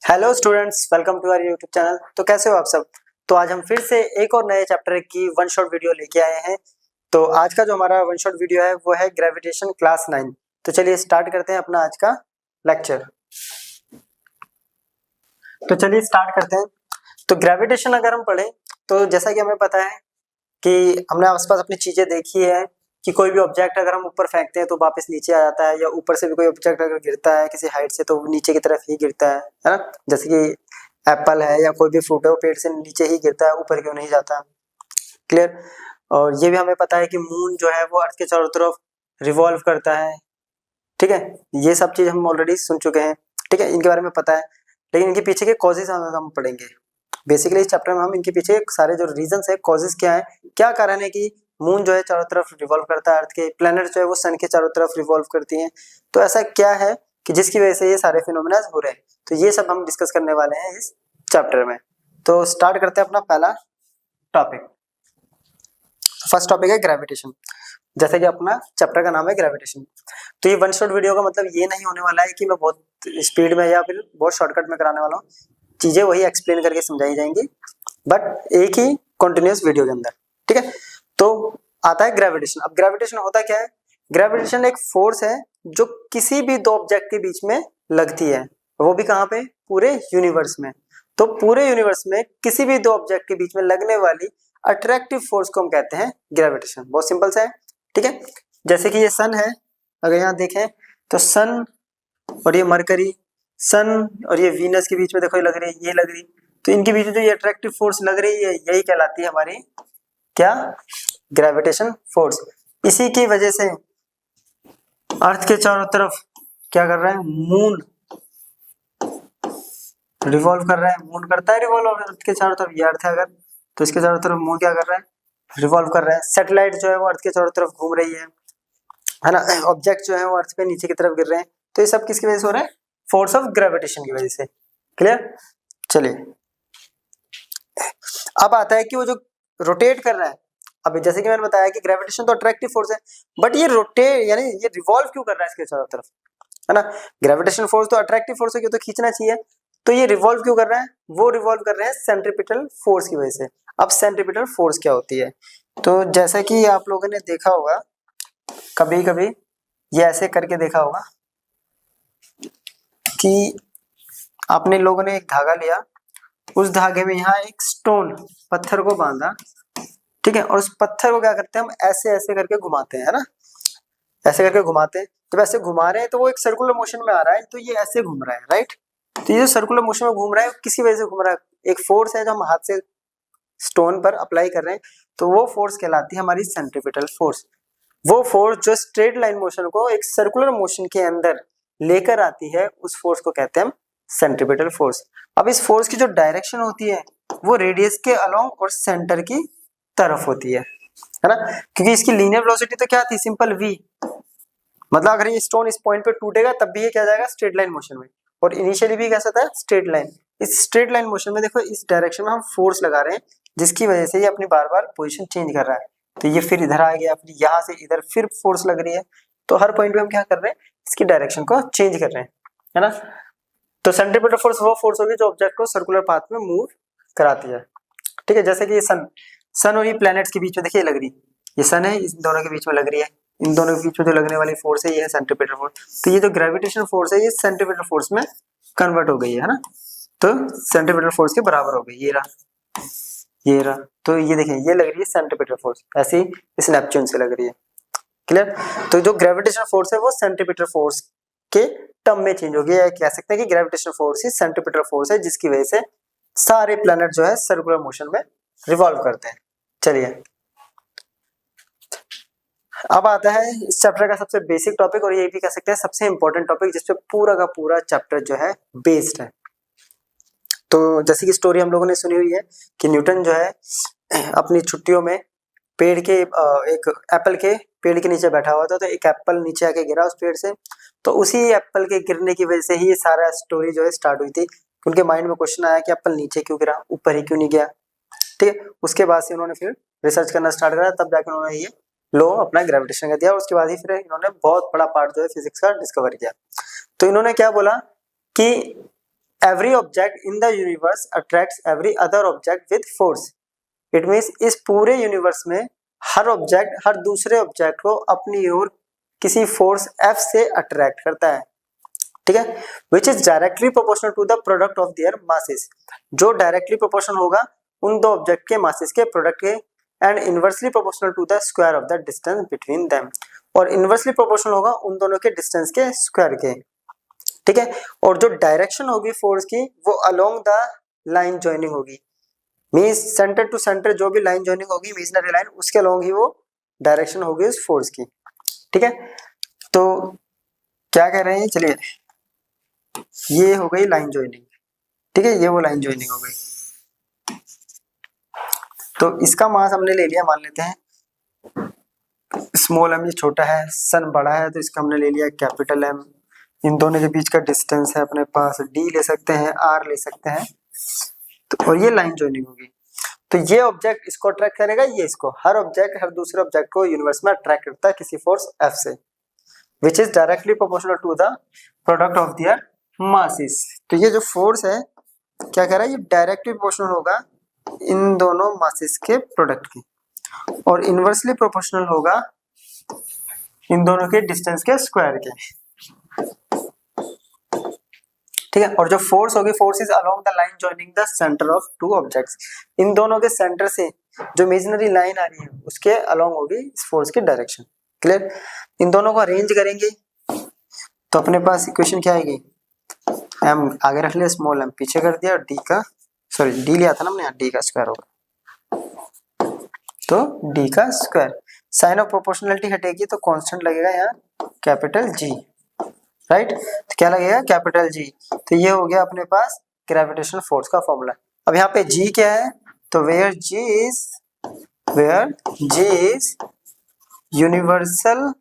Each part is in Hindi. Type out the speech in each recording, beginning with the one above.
Hello students, welcome to our YouTube channel. तो कैसे हो आप सब। तो आज हम फिर से एक और नए चैप्टर की वन शॉट वीडियो लेके आए हैं। तो आज का जो हमारा वन शॉट वीडियो है वो है ग्रेविटेशन क्लास 9। तो चलिए स्टार्ट करते हैं अपना आज का लेक्चर। तो चलिए स्टार्ट करते हैं। तो ग्रेविटेशन अगर हम पढ़ें तो जैसा कि हमें पता है कि हमने आसपास अपनी चीजें देखी है कि कोई भी ऑब्जेक्ट अगर हम ऊपर फेंकते हैं तो वापस नीचे आ जाता है, या ऊपर से भी कोई ऑब्जेक्ट अगर गिरता है किसी हाइट से तो वो नीचे की तरफ ही गिरता है ना। जैसे कि एप्पल है या कोई भी फ्रूट है वो पेड़ से नीचे ही गिरता है, ऊपर क्यों नहीं जाता। क्लियर। और ये भी हमें पता है कि मून जो है वो अर्थ के चारों तरफ रिवॉल्व करता है। ठीक है, ये सब चीज हम ऑलरेडी सुन चुके हैं। ठीक है, इनके बारे में पता है, लेकिन इनके पीछे के कॉजेज हम पढ़ेंगे। बेसिकली इस चैप्टर में हम इनके पीछे सारे जो रीजंस है, कॉजेज क्या है, क्या कारण है कि मून जो है चारों तरफ रिवॉल्व करता है, अर्थ के प्लैनेट जो है वो सन के चारों तरफ रिवॉल्व करती हैं। तो ऐसा क्या है कि जिसकी वजह से ये सारे फिनोमेना हो रहे हैं। तो ये सब हम डिस्कस करने वाले हैं इस चैप्टर में। तो स्टार्ट करते हैं अपना पहला टॉपिक। फर्स्ट टॉपिक है ग्रेविटेशन। जैसे कि अपना चैप्टर का नाम है ग्रेविटेशन। तो ये वन शॉट वीडियो का मतलब ये नहीं होने वाला है कि मैं बहुत स्पीड में या फिर बहुत शॉर्टकट में कराने वाला हूँ। चीजें वही एक्सप्लेन करके समझाई जाएंगी, बट एक ही कंटिन्यूअस वीडियो के अंदर। ठीक है, तो आता है ग्रेविटेशन। अब ग्रेविटेशन होता क्या है। ग्रेविटेशन एक फोर्स है जो किसी भी दो ऑब्जेक्ट के बीच में लगती है, वो भी कहाँ पे, पूरे यूनिवर्स में। तो पूरे यूनिवर्स में किसी भी दो ऑब्जेक्ट के बीच में लगने वाली अट्रैक्टिव फोर्स को हम कहते हैं ग्रेविटेशन। बहुत सिंपल सा है। ठीक है, जैसे कि ये सन है, अगर यहाँ देखें तो सन और ये मरकरी, सन और ये वीनस के बीच में देखो ये लग रही है, ये लग रही। तो इनके बीच में जो ये अट्रैक्टिव फोर्स लग रही है यही कहलाती है हमारी क्या, ग्रेविटेशन फोर्स। इसी की वजह से अर्थ के चारों तरफ क्या कर रहा है, मून रिवॉल्व कर रहा है। मून करता है रिवॉल्व अर्थ के चारों तरफ, ये अर्थ है अगर, तो इसके चारों तरफ मून क्या कर रहा है, रिवॉल्व कर रहा है। सैटेलाइट जो है वो अर्थ के चारों तरफ घूम रही है ना। ऑब्जेक्ट जो है वो अर्थ पे नीचे की तरफ गिर रहे हैं। तो ये सब किसकी वजह से हो रहा है, फोर्स ऑफ ग्रेविटेशन की वजह से। क्लियर। चलिए अब आता है कि वो जो रोटेट कर रहा है। अब जैसे कि मैंने बताया कि ग्रेविटेशन तो अट्रैक्टिव फोर्स है, बट ये रोटेट यानी ये रिवॉल्व क्यों कर रहा है इसके चारों तरफ, है ना। ग्रेविटेशन फोर्स तो अट्रैक्टिव फोर्स है, क्यों तो खींचना चाहिए। तो ये रिवॉल्व क्यों कर रहा है, वो रिवॉल्व कर रहे हैं सेंट्रीपिटल फोर्स की वजह से। अब सेंट्रीपिटल फोर्स क्या होती है, तो जैसा कि आप लोगों ने देखा होगा कभी कभी, ये ऐसे करके देखा होगा कि आपने लोगों ने एक धागा लिया, उस धागे में यहाँ एक स्टोन पत्थर को बांधा। ठीक है, और उस पत्थर को क्या करते हैं हम, ऐसे ऐसे करके घुमाते हैं, है ना। ऐसे करके घुमाते हैं, जब ऐसे घुमा रहे हैं तो वो एक सर्कुलर मोशन में आ रहा है, तो ये ऐसे घूम रहा है, राइट। तो ये जो सर्कुलर मोशन में घूम रहा है किसी वजह से घूम रहा है, एक फोर्स है जो हम हाथ से स्टोन पर अप्लाई कर रहे हैं, तो वो फोर्स कहलाती है हमारी सेंट्रीपिटल फोर्स। वो फोर्स जो स्ट्रेट लाइन मोशन को एक सर्कुलर मोशन के अंदर लेकर आती है, उस फोर्स को कहते हैं हम सेंट्रीपिटल फोर्स। अब इस फोर्स की जो डायरेक्शन होती है वो रेडियस के अलोंग और सेंटर की तरफ होती है ना। क्योंकि इसकी लीनियर वेलोसिटी तो क्या थी, सिंपल v। मतलब अगर ये स्टोन इस पॉइंट पे टूटेगा तब भी ये क्या जाएगा, स्ट्रेट लाइन मोशन में। और इनिशियली भी कैसा था, स्ट्रेट लाइन। इस स्ट्रेट लाइन मोशन में देखो इस डायरेक्शन में हम फोर्स लगा रहे हैं, जिसकी वजह से ये अपनी बार बार पोजीशन चेंज कर रहा है। तो ये फिर इधर आ गया, फिर यहाँ से इधर फिर फोर्स लग रही है। तो हर पॉइंट पे हम क्या कर रहे हैं, इसकी डायरेक्शन को चेंज कर रहे हैं, है ना। तो सेंट्रीपिटल फोर्स वो फोर्स होगी जो ऑब्जेक्ट को सर्कुलर पाथ में मूव कराती है। ठीक है, जैसे कि ये सन और ये प्लैनेट्स के बीच में देखिए लग रही, ये सन है, इन दोनों के बीच में लग रही है। इन दोनों के बीच में जो लगने वाली फोर्स है ये है सेंट्रीपिटल फोर्स। तो ये जो ग्रेविटेशन फोर्स है ये सेंट्रीपिटल फोर्स में कन्वर्ट हो गई है ना। तो सेंट्रीपिटल फोर्स के बराबर हो गई, ये रहा, ये रहा। तो ये देखिए ये लग रही है सेंट्रीपिटल फोर्स, ऐसी ही इस नेपच्यून से लग रही है। क्लियर। तो जो ग्रेविटेशन फोर्स है वो सेंट्रीपिटल फोर्स के टर्म में चेंज हो गया है। कह सकते हैं कि ग्रेविटेशन फोर्स ही सेंट्रीपिटल फोर्स है, जिसकी वजह से सारे प्लैनेट जो है सर्कुलर मोशन में रिवॉल्व करते हैं। चलिए अब आता है इस चैप्टर का सबसे बेसिक टॉपिक, और ये भी कह सकते हैं सबसे इंपॉर्टेंट टॉपिक, जिसपे पूरा का पूरा चैप्टर जो है बेस्ड है। तो जैसे कि स्टोरी हम लोगों ने सुनी हुई है कि न्यूटन जो है अपनी छुट्टियों में पेड़ के एक एप्पल के पेड़ के नीचे बैठा हुआ था, तो एक एप्पल नीचे आके गिरा उस पेड़ से। तो उसी एप्पल के गिरने की वजह से ही ये सारा स्टोरी जो है स्टार्ट हुई थी। उनके माइंड में क्वेश्चन आया कि एप्पल नीचे क्यों गिरा, ऊपर ही क्यों नहीं गया। ठीक है, उसके बाद से उन्होंने फिर रिसर्च करना स्टार्ट करा, तब जाकर उन्होंने ये लॉ अपना ग्रेविटेशन का दिया, और उसके बाद ही फिर इन्होंने बहुत बड़ा पार्ट जो है फिजिक्स का डिस्कवर किया। तो इन्होंने क्या बोला कि every object in the universe attracts every other object with force. It means इस पूरे यूनिवर्स में हर ऑब्जेक्ट हर दूसरे ऑब्जेक्ट को अपनी ओर किसी फोर्स F से अट्रैक्ट करता है, ठीक है, which is directly proportional to the product of their masses, जो डायरेक्टली प्रोपोर्शनल होगा उन दो ऑब्जेक्ट के मासेस के प्रोडक्ट के, and inversely proportional to the square of the distance between them, और इनवर्सली प्रोपोर्शनल होगा उन दोनों के डिस्टेंस के स्क्वायर के, ठीक है। और जो डायरेक्शन होगी फोर्स की वो अलोंग द लाइन जॉइनिंग होगी, मींस सेंटर टू सेंटर जो भी लाइन जॉइनिंग होगी इमेजिनरी लाइन उसके अलोंग ही वो डायरेक्शन होगी उस फोर्स की, ठीक है। तो क्या कह रहे हैं, चलिए ये हो गई लाइन जॉइनिंग, ठीक है, ये वो लाइन जॉइनिंग हो गई। तो इसका मास हमने ले लिया, मान लेते हैं स्मॉल एम ये छोटा है, सन बड़ा है, तो इसका हमने ले लिया कैपिटल एम। इन दोनों के बीच का डिस्टेंस है अपने पास डी ले सकते हैं, आर ले सकते हैं, तो और ये लाइन जॉइनिंग होगी। तो ये ऑब्जेक्ट इसको अट्रैक्ट करेगा, ये इसको, हर ऑब्जेक्ट हर दूसरे ऑब्जेक्ट को यूनिवर्स में अट्रैक्ट करता है किसी फोर्स F से, which is directly proportional to the product of their masses. तो ये जो फोर्स है क्या कह रहा है, ये डायरेक्टली प्रोपोर्शनल होगा इन दोनों मासेस के प्रोडक्ट की, और इनवर्सली प्रोपोर्शनल होगा इन दोनों के डिस्टेंस के स्क्वायर के, ठीक है। और जो फोर्स होगी, force is along the line joining the centre of two objects, इन दोनों के सेंटर से जो इमेजिनरी लाइन आ रही है उसके अलोंग होगी इस फोर्स की डायरेक्शन, क्लियर। इन दोनों को अरेंज करेंगे तो अपने पास इक्वेशन क्या आएगी, एम आगे रख लिया, स्मॉल एम पीछे कर दिया, डी का सॉरी डी लिया था ना हमने, डी का स्क्वायर होगा, तो डी का स्क्वायर, साइन ऑफ प्रोपोर्शनलिटी हटेगी तो कांस्टेंट लगेगा यहाँ कैपिटल जी, राइट। तो क्या लगेगा, कैपिटल जी। तो ये हो गया अपने पास ग्रेविटेशनल फोर्स का फॉर्मूला। अब यहाँ पे जी क्या है, तो where G is universal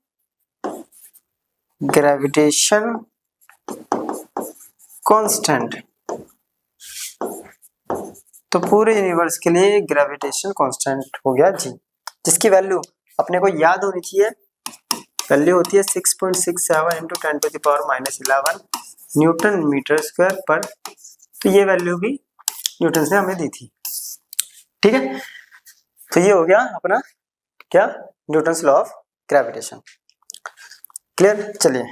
gravitation constant, तो पूरे यूनिवर्स के लिए ग्रेविटेशन कांस्टेंट हो गया जी, जिसकी वैल्यू अपने को याद होनी चाहिए, वैल्यू होती है 6.67 into 10 to the power -11 newton metre square per. तो ये वैल्यू भी न्यूटन से हमें दी थी, ठीक है। तो ये हो गया अपना क्या, Newton's law of gravitation, clear. चलिए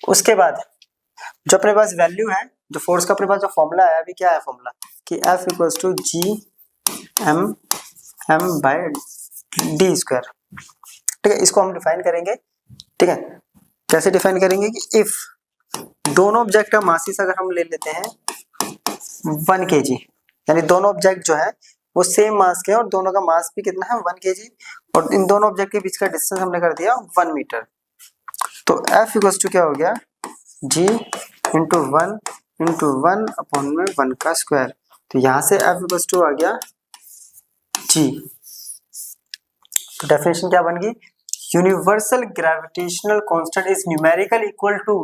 उसके बाद जो अपने पास वैल्यू है, जो फोर्स का अपने पास जो फॉर्मूला है, अभी क्या है फॉर्मूला कि F equals to G M by D square, ठीक है। इसको हम डिफाइन करेंगे, ठीक है। कैसे डिफाइन करेंगे कि इफ दोनों ऑब्जेक्ट का मासिस अगर हम ले लेते हैं 1 kg, यानी दोनों ऑब्जेक्ट जो है वो सेम मास के हैं और दोनों का मास भी कितना है 1 kg, और इन दोनों ऑब्जेक्ट के बीच का डिस्टेंस हमने कर दिया 1 मीटर। तो F इक्वल्स टू क्या हो गया, G इंटू 1 अपॉन में 1 का स्क्वायर। तो यहाँ से F इक्वल्स टू आ गया G। तो डेफिनेशन क्या बन गई, universal gravitational constant is numerical equal to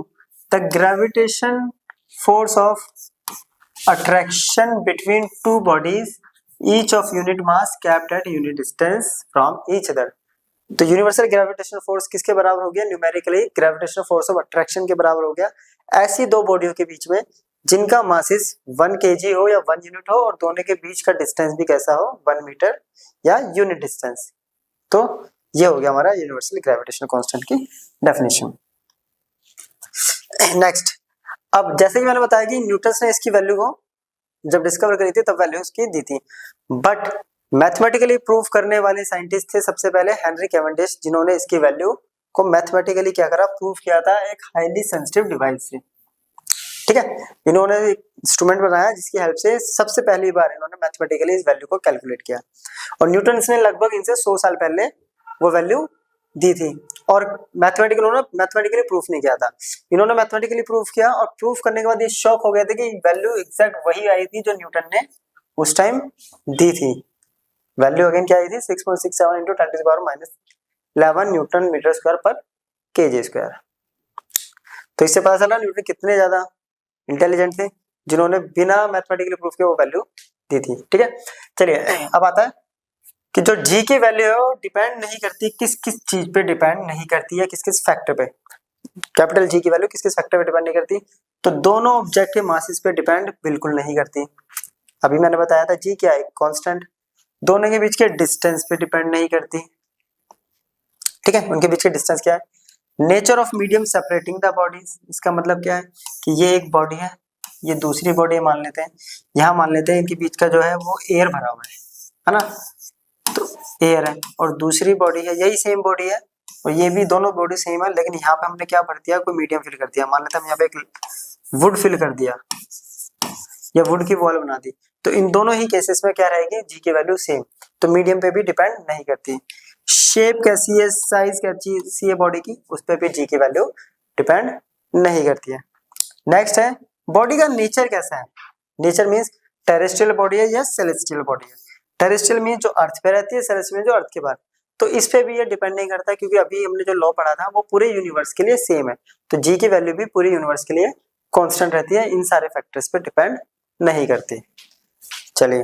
the gravitation force of attraction between two bodies each of unit mass kept at unit distance from each other. तो यूनिवर्सल ग्रेविटेशनल फोर्स किसके बराबर हो गया, numerically gravitational force of attraction के बराबर हो गया, ऐसी दो बॉडियों के बीच में जिनका मासिस 1 kg हो या 1 यूनिट हो और दोनों के बीच का डिस्टेंस भी कैसा हो 1 मीटर या यूनिट डिस्टेंस। तो ये हो गया हमारा यूनिवर्सल ग्रेविटेशनल कांस्टेंट की डेफिनेशन। नेक्स्ट, अब जैसे कि मैंने बताया कि न्यूटन ने इसकी वैल्यू को जब डिस्कवर करी थी तब वैल्यू उसकी दी थी, बट मैथमेटिकली प्रूफ करने वाले साइंटिस्ट थे सबसे पहले हेनरी कैवेंडिश, जिन्होंने इसकी वैल्यू को मैथमेटिकली क्या करा, प्रूफ किया था एक हाईली सेंसिटिव डिवाइस से, ठीक है। इन्होंने एक इंस्ट्रूमेंट बनाया जिसकी हेल्प से सबसे पहली बार इन्होंने मैथमेटिकली इस वैल्यू को कैलकुलेट किया, और न्यूटन ने लगभग इनसे 100 साल पहले वो वैल्यू दी थी, और मैथमेटिकली प्रूफ नहीं किया था। इन्होंने मैथमेटिकली प्रूफ किया और प्रूफ करने के बाद ये शॉक हो गए थे कि वैल्यू एग्जैक्ट वही आई थी जो न्यूटन ने उस टाइम दी थी। वैल्यू अगेन क्या आई थी, 6.67 into 10 to the power -11 newton metre square per KG square. तो इससे पता चला न्यूटन कितने ज्यादा इंटेलिजेंट थे, जिन्होंने बिना मैथमेटिकली प्रूफ के वो वैल्यू दी थी, ठीक है। चलिए अब आता है कि जो जी की वैल्यू है वो डिपेंड नहीं करती, किस किस चीज पे डिपेंड नहीं करती है, किस किस फैक्टर पे। कैपिटल जी की वैल्यू किस किस फैक्टर पे डिपेंड नहीं करती, तो दोनों ऑब्जेक्ट के मासेस पे डिपेंड बिल्कुल नहीं करती। अभी मैंने बताया था जी क्या है, कांस्टेंट। दोनों के बीच के डिस्टेंस पे डिपेंड नहीं करती, ठीक है, उनके बीच के डिस्टेंस क्या है। Nature of medium separating the bodies, इसका मतलब क्या है कि ये एक बॉडी है, ये दूसरी बॉडी मान लेते हैं, यहाँ मान लेते हैं इनके बीच का जो है वो एयर भरा हुआ है ना, तो एयर है, और दूसरी बॉडी है, यही सेम बॉडी है और ये भी दोनों बॉडी सेम है, लेकिन यहाँ पे हमने क्या भर दिया, कोई मीडियम फिल कर दिया। मान लेते हैं हम यहाँ पे एक वुड फिल कर दिया या वुड की वॉल बना दी, तो इन दोनों ही केसेस में क्या रहेगी, जी की वैल्यू सेम, तो मीडियम पे भी डिपेंड नहीं करती। शेप कैसी है, साइज कैसी है बॉडी की, उस पर भी जी की वैल्यू डिपेंड नहीं करती है। नेक्स्ट है बॉडी का नेचर कैसा है। नेचर मीन्स टेरेस्ट्रियल बॉडी है या सेलेस्टियल बॉडी है। टेरेस्ट्रियल मीन्स जो अर्थ पे रहती है, सेलेस्टियल मीन्स जो अर्थ के बाहर। तो इस पे भी ये डिपेंड नहीं करता, क्योंकि अभी हमने जो लॉ पढ़ा था वो पूरे यूनिवर्स के लिए सेम है, तो जी की वैल्यू भी पूरे यूनिवर्स के लिए कांस्टेंट रहती है, इन सारे फैक्टर्स पे डिपेंड नहीं करती। चलिए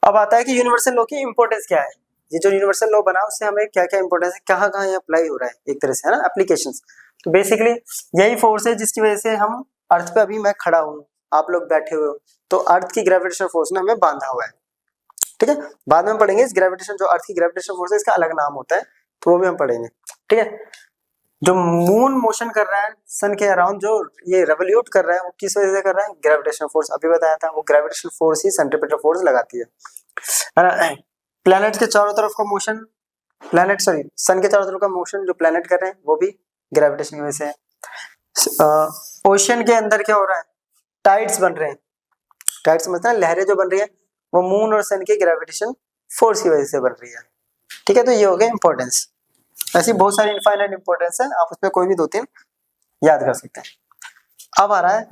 अब आता है कि यूनिवर्सल लॉ की इंपॉर्टेंस क्या है। ये जो यूनिवर्सल लॉ बना उससे हमें क्या क्या इंपॉर्टेंस है, कहाँ कहाँ ये अप्लाई हो रहा है, एक तरह से है ना एप्लीकेशंस। तो बेसिकली यही फोर्स है जिसकी वजह से हम अर्थ पे अभी मैं खड़ा हूँ, आप लोग बैठे हुए हो, तो अर्थ की ग्रेविटेशनल फोर्स ने हमें बांधा हुआ है, ठीक है। बाद में हम पढ़ेंगे इस ग्रेविटेशन, जो अर्थ की ग्रेविटेशनल फोर्स है इसका अलग नाम होता है, तो वो भी हम पढ़ेंगे, ठीक है। जो मून मोशन कर रहा है सन के अराउंड, जो ये रेवोल्यूट कर रहा है, वो किस वजह से कर रहा है, ग्रेविटेशनल फोर्स। अभी बताया था, वो ग्रेविटेशनल फोर्स ही सेंट्रीपिटल फोर्स लगाती है ना। प्लैनेट के चारों तरफ का मोशन, सन के चारों तरफ का मोशन जो प्लैनेट कर रहे हैं वो भी ग्रेविटेशन की वजह से है। ओशियन के अंदर क्या हो रहा है, टाइड्स बन रहे हैं, टाइड्स समझते हैं, लहरें जो बन रही है वो मून और सन के ग्रेविटेशन फोर्स की वजह से बन रही है, ठीक है। तो ये हो गया इंपॉर्टेंस। ऐसी बहुत सारी इनफाइनाइट इंपॉर्टेंस है, आप उसमें कोई भी 2-3 याद कर सकते हैं। अब आ रहा है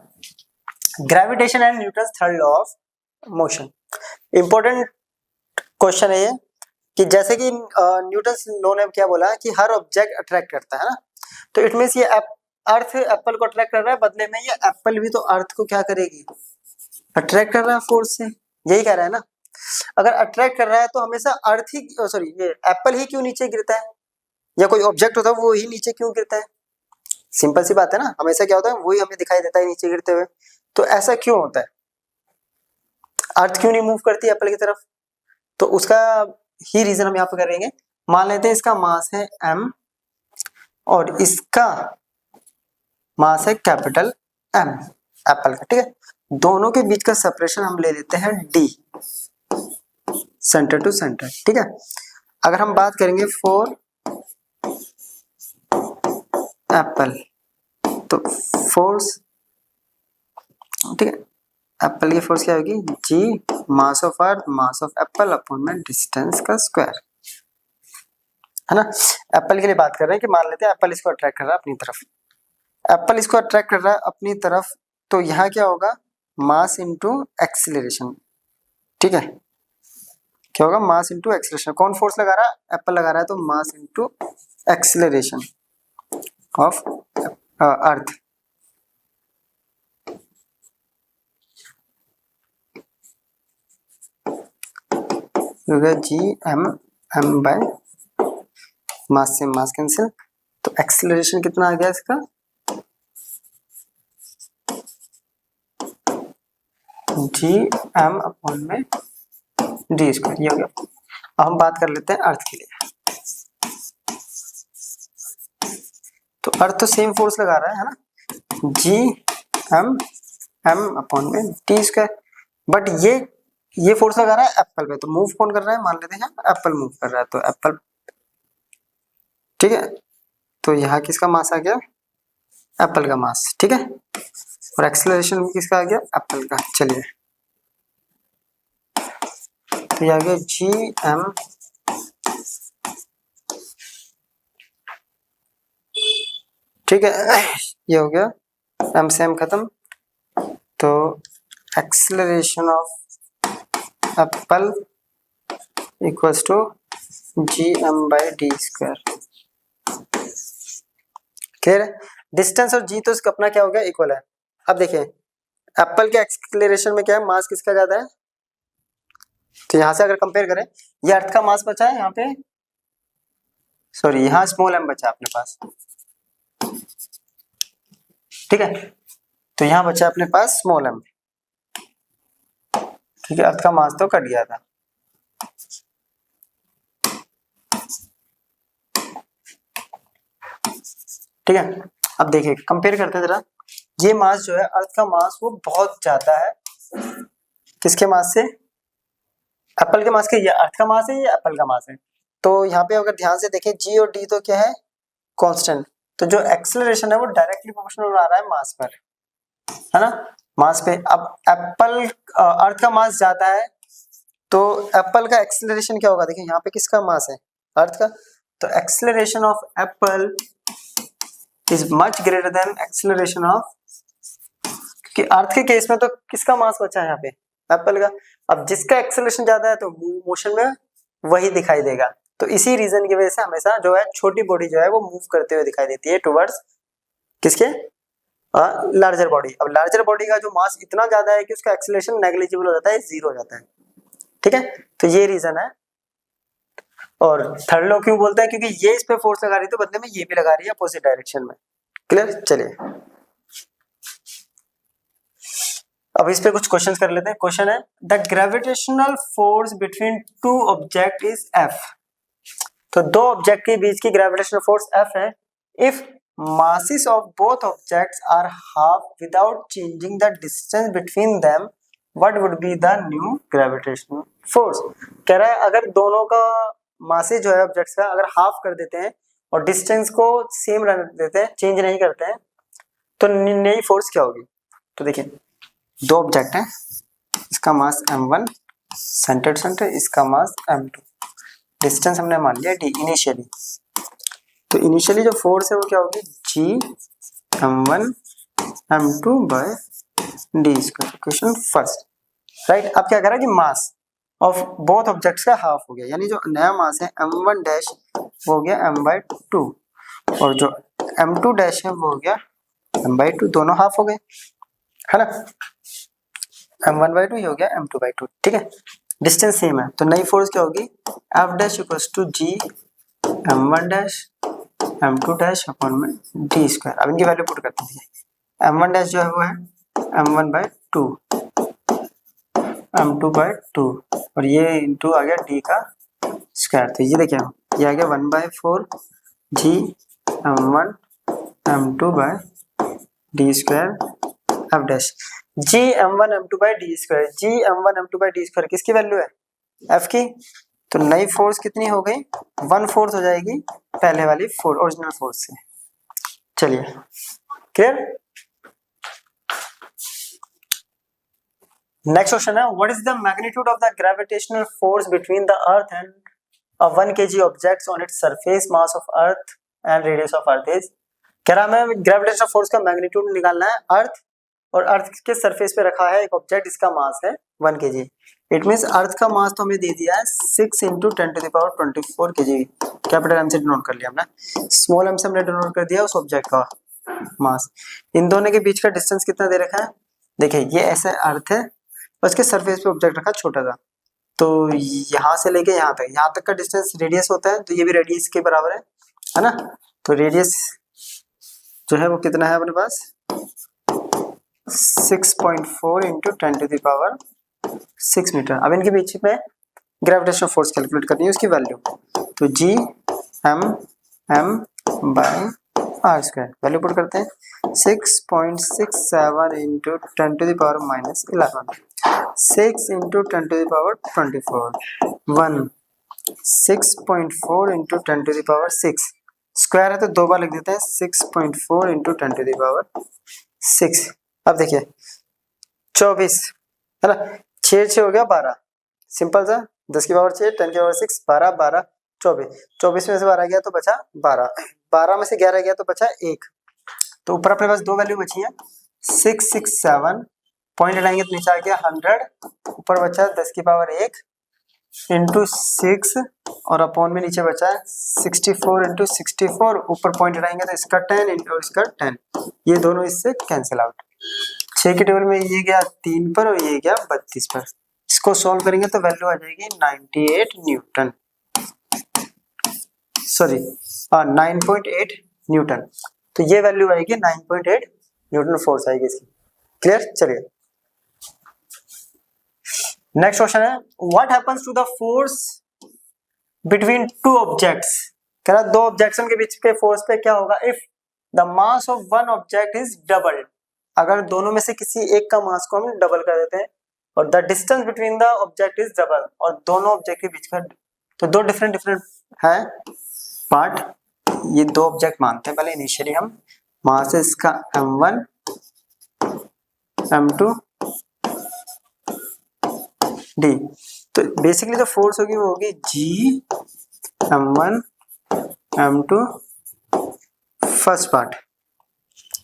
gravitation and Newton's third law of motion. Important question है ये कि जैसे कि न्यूटन्स लॉ ने क्या बोला कि हर ऑब्जेक्ट अट्रैक्ट करता है ना, तो इट मींस ये अर्थ एप्पल को अट्रैक्ट कर रहा है, बदले में ये एप्पल भी तो अर्थ को क्या करेगी, अट्रैक्ट कर रहा है फोर्स से, यही कह रहा है ना। अगर अट्रैक्ट कर रहा है तो हमेशा अर्थ ही सॉरी ये एप्पल ही क्यों नीचे गिरता है, या कोई ऑब्जेक्ट होता है वो ही नीचे क्यों गिरता है, सिंपल सी बात है ना। हमेशा क्या होता है, वही हमें दिखाई देता है नीचे गिरते हुए, तो ऐसा क्यों होता है, अर्थ क्यों नहीं मूव करती एप्पल की तरफ, तो उसका ही रीजन हम यहाँ पे करेंगे। मान लेते हैं इसका मास है m और इसका मास है कैपिटल M एप्पल का, ठीक है। दोनों के बीच का सेपरेशन हम ले लेते हैं d, सेंटर टू सेंटर, ठीक है। अगर हम बात करेंगे फॉर एप्पल, तो फोर्स, ठीक है, एप्पल की फोर्स क्या होगी, g mass of earth mass of Apple upon में डिस्टेंस का स्क्वायर, है ना। एप्पल के लिए बात कर रहे हैं कि मान लेते हैं एप्पल इसको अट्रैक्ट कर रहा है अपनी तरफ, एप्पल इसको अट्रैक्ट कर रहा है अपनी तरफ, तो यहाँ क्या होगा, मास इनटू एक्सीलरेशन, ठीक है। क्या होगा, मास इनटू एक्सीलरेशन। कौन फोर्स लगा रहा है, एप्पल लगा रहा है, तो mass into acceleration of earth, G M by mass से मास कैंसिल, तो एक्सीलरेशन कितना आ गया इसका, जी एम अपॉन में डी स्क्वायर, ये हो गया। अब हम बात कर लेते हैं अर्थ के लिए, तो अर्थ तो सेम फोर्स लगा रहा है ना, जी एम अपॉन में टी स्क्वायर, बट ये फोर्स लगा रहा है एप्पल पे, तो मूव कौन कर रहा है, मान लेते हैं एप्पल मूव कर रहा है, तो एप्पल, ठीक है। तो यहाँ किसका मास आ गया, एप्पल का मास, ठीक है, और एक्सेलरेशन किसका आ गया, एप्पल का। चलिए तो ये आ गया जी एम, ठीक है, ये हो गया, एम से एम खत्म, तो acceleration of apple equals to G M by D square, clear है। डिस्टेंस और जी तो इसका अपना क्या हो गया, इक्वल है। अब देखिए एप्पल के एक्सेलरेशन में क्या है, मास किसका ज्यादा है, तो यहां से अगर कंपेयर करें, ये अर्थ का मास बचा है यहाँ पे, सॉरी यहाँ स्मॉल एम बचा अपने पास, ठीक है, तो यहाँ बचा अपने पास स्मॉल m, क्योंकि अर्थ का मास तो कट गया था। ठीक है, अब देखिए कंपेयर करते हैं जरा, ये मास जो है अर्थ का मास वो बहुत ज्यादा है किसके मास से, एप्पल के मास के। ये अर्थ का मास है, ये एप्पल का मास है। तो यहाँ पे अगर ध्यान से देखें जी और डी तो क्या है, कांस्टेंट। तो जो एक्सेलरेशन है वो डायरेक्टली प्रोपोर्शनल आ रहा है मास पर, है ना, मास पे। अब एप्पल अर्थ का मास ज्यादा है तो एप्पल का एक्सेलरेशन क्या होगा, देखिए यहाँ पे किसका मास है, अर्थ का। तो acceleration of Apple is much greater than acceleration of, कि अर्थ के केस में तो किसका मास बचा है यहाँ पे, एप्पल का। अब जिसका एक्सेलरेशन ज्यादा है तो मोशन में वही दिखाई देगा। तो इसी रीजन की वजह से हमेशा जो है छोटी बॉडी जो है वो मूव करते हुए दिखाई देती है टुवर्ड्स किसके, लार्जर बॉडी। अब लार्जर बॉडी का जो मास इतना ज्यादा है कि उसका एक्सेलरेशन नेग्लिजिबल हो जाता है, जीरो हो जाता है। ठीक है, तो ये रीजन है। और थर्ड लॉ क्यों बोलते हैं, क्योंकि ये इस पे फोर्स लगा रही है तो बदले में ये भी लगा रही है अपोजिट डायरेक्शन में। क्लियर, चलिए अब इस पे कुछ क्वेश्चंस कर लेते हैं। क्वेश्चन है the gravitational force between to object is F. तो दो ऑब्जेक्ट के बीच की ग्रेविटेशनल फोर्स एफ है। If masses of both objects are half without changing the distance between them, what would be the new gravitational force। कह रहा है अगर दोनों का मासेस जो है ऑब्जेक्ट्स का अगर हाफ कर देते हैं और डिस्टेंस को सेम रहने देते हैं, चेंज नहीं करते हैं, तो नई फोर्स क्या होगी। तो देखिए दो ऑब्जेक्ट हैं, इसका मास m1 सेंटर, इसका मास m2, डिस्टेंस हमने मान लिया d इनिशियली। तो इनिशियली जो फोर्स है वो क्या होगी, g m1 m2 by d square. Question first, right. अब क्या कह रहा है कि मास ऑफ बोथ ऑब्जेक्ट्स का हाफ हो गया, यानी जो नया मास है m1 डैश वो हो गया m/2 और जो m2 डैश है वो हो गया m/2, दोनों हाफ हो गए, है ना। m1/2 ये हो गया m2/2। ठीक है, डिस्टेंस सेम है तो नई फोर्स क्या होगी, F dash equals to g m1 dash m2 dash upon में d स्क्वायर। अब इनकी वैल्यू पुट करते हैं। m1 डैश जो है वो है m1/2 m2/2 और ये इंटू आ गया d का स्क्वायर। तो ये देखिए ये आ गया 1/4 g m1 m2/d square f dash. g m1 m2/d square, g m1 m2/d square किसकी वैल्यू है, f की। तो नई फोर्स कितनी हो गई, 1/4 हो जाएगी पहले वाली ओरिजिनल फोर्स से। चलिए क्लियर। नेक्स्ट क्वेश्चन है what is the magnitude of the gravitational force between the earth and a 1 kg object on its surface, mass of earth and radius of earth is। कह रहा है हमें ग्रेविटेशनल फोर्स का मैग्नीट्यूड निकालना है अर्थ और अर्थ के सरफेस पे रखा है एक ऑब्जेक्ट, इसका मास है 1 kg। इट मींस अर्थ का मास तो हमें दे दिया है 6 × 10⁻24 kg। कैपिटल एम से डिनोट कर लिया हमने, स्मॉल एम से हमने डिनोट कर दिया उस ऑब्जेक्ट का मास। इन दोनों के बीच का डिस्टेंस कितना दे रखा है, देखिए ये ऐसे अर्थ है और उसके सरफेस पे ऑब्जेक्ट रखा छोटा सा। तो यहाँ से लेके यहाँ तक का डिस्टेंस रेडियस होता है, तो ये भी रेडियस के बराबर है ना। तो रेडियस जो है वो कितना है अपने पास 6.4 × 10⁻6 मीटर। अब इनके बीच में ग्रेविटेशनल फोर्स कैलकुलेट करनी है उसकी वैल्यू। तो g m/r², वैल्यू पुट करते हैं 6.67 × 10⁻11 6 × 10⁻24 1 6.4 × 10⁻6 स्क्वायर है तो दो बार लिख देते हैं 6.4 × 10⁻6। अब देखिए 24 है ना, 6 हो गया 12, सिंपल सा 10 की पावर 6 10 की पावर 6 12 12 24 में से 12 गया तो बचा 12 में से 11 गया तो बचा 1। तो ऊपर अपने पास दो वैल्यू बची है 667 पॉइंट हटाएंगे तो नीचे आ गया 100, ऊपर बचा 10 की पावर 1 इंटू 6 और अपॉन में नीचे बचा 64 × 64, ऊपर पॉइंट हटाएंगे तो इसका 10 इंटू इसका 10, ये दोनों इससे कैंसिल आउट। 6 के टेबल में ये गया 3 पर और ये गया 32 पर। इसको सॉल्व करेंगे तो वैल्यू आ जाएगी 98 न्यूटन, सॉरी 9.8 न्यूटन। तो ये वैल्यू आएगी 9.8 न्यूटन फोर्स आएगी इसकी। क्लियर? चलिए नेक्स्ट क्वेश्चन है, what happens to the force between two objects. कह रहा दो ऑब्जेक्ट्स के बीच के फोर्स पे क्या होगा if the mass of one object is double. अगर दोनों में से किसी एक का मास को हम डबल कर देते हैं और the distance between the object is double, और दोनों ऑब्जेक्ट के बीच का, तो दो डिफरेंट है पार्ट। ये दो ऑब्जेक्ट मानते हैं पहले इनिशियली हम, मास इसका m1 m2 d। तो बेसिकली जो फोर्स होगी वो होगी g m1 m2 first part.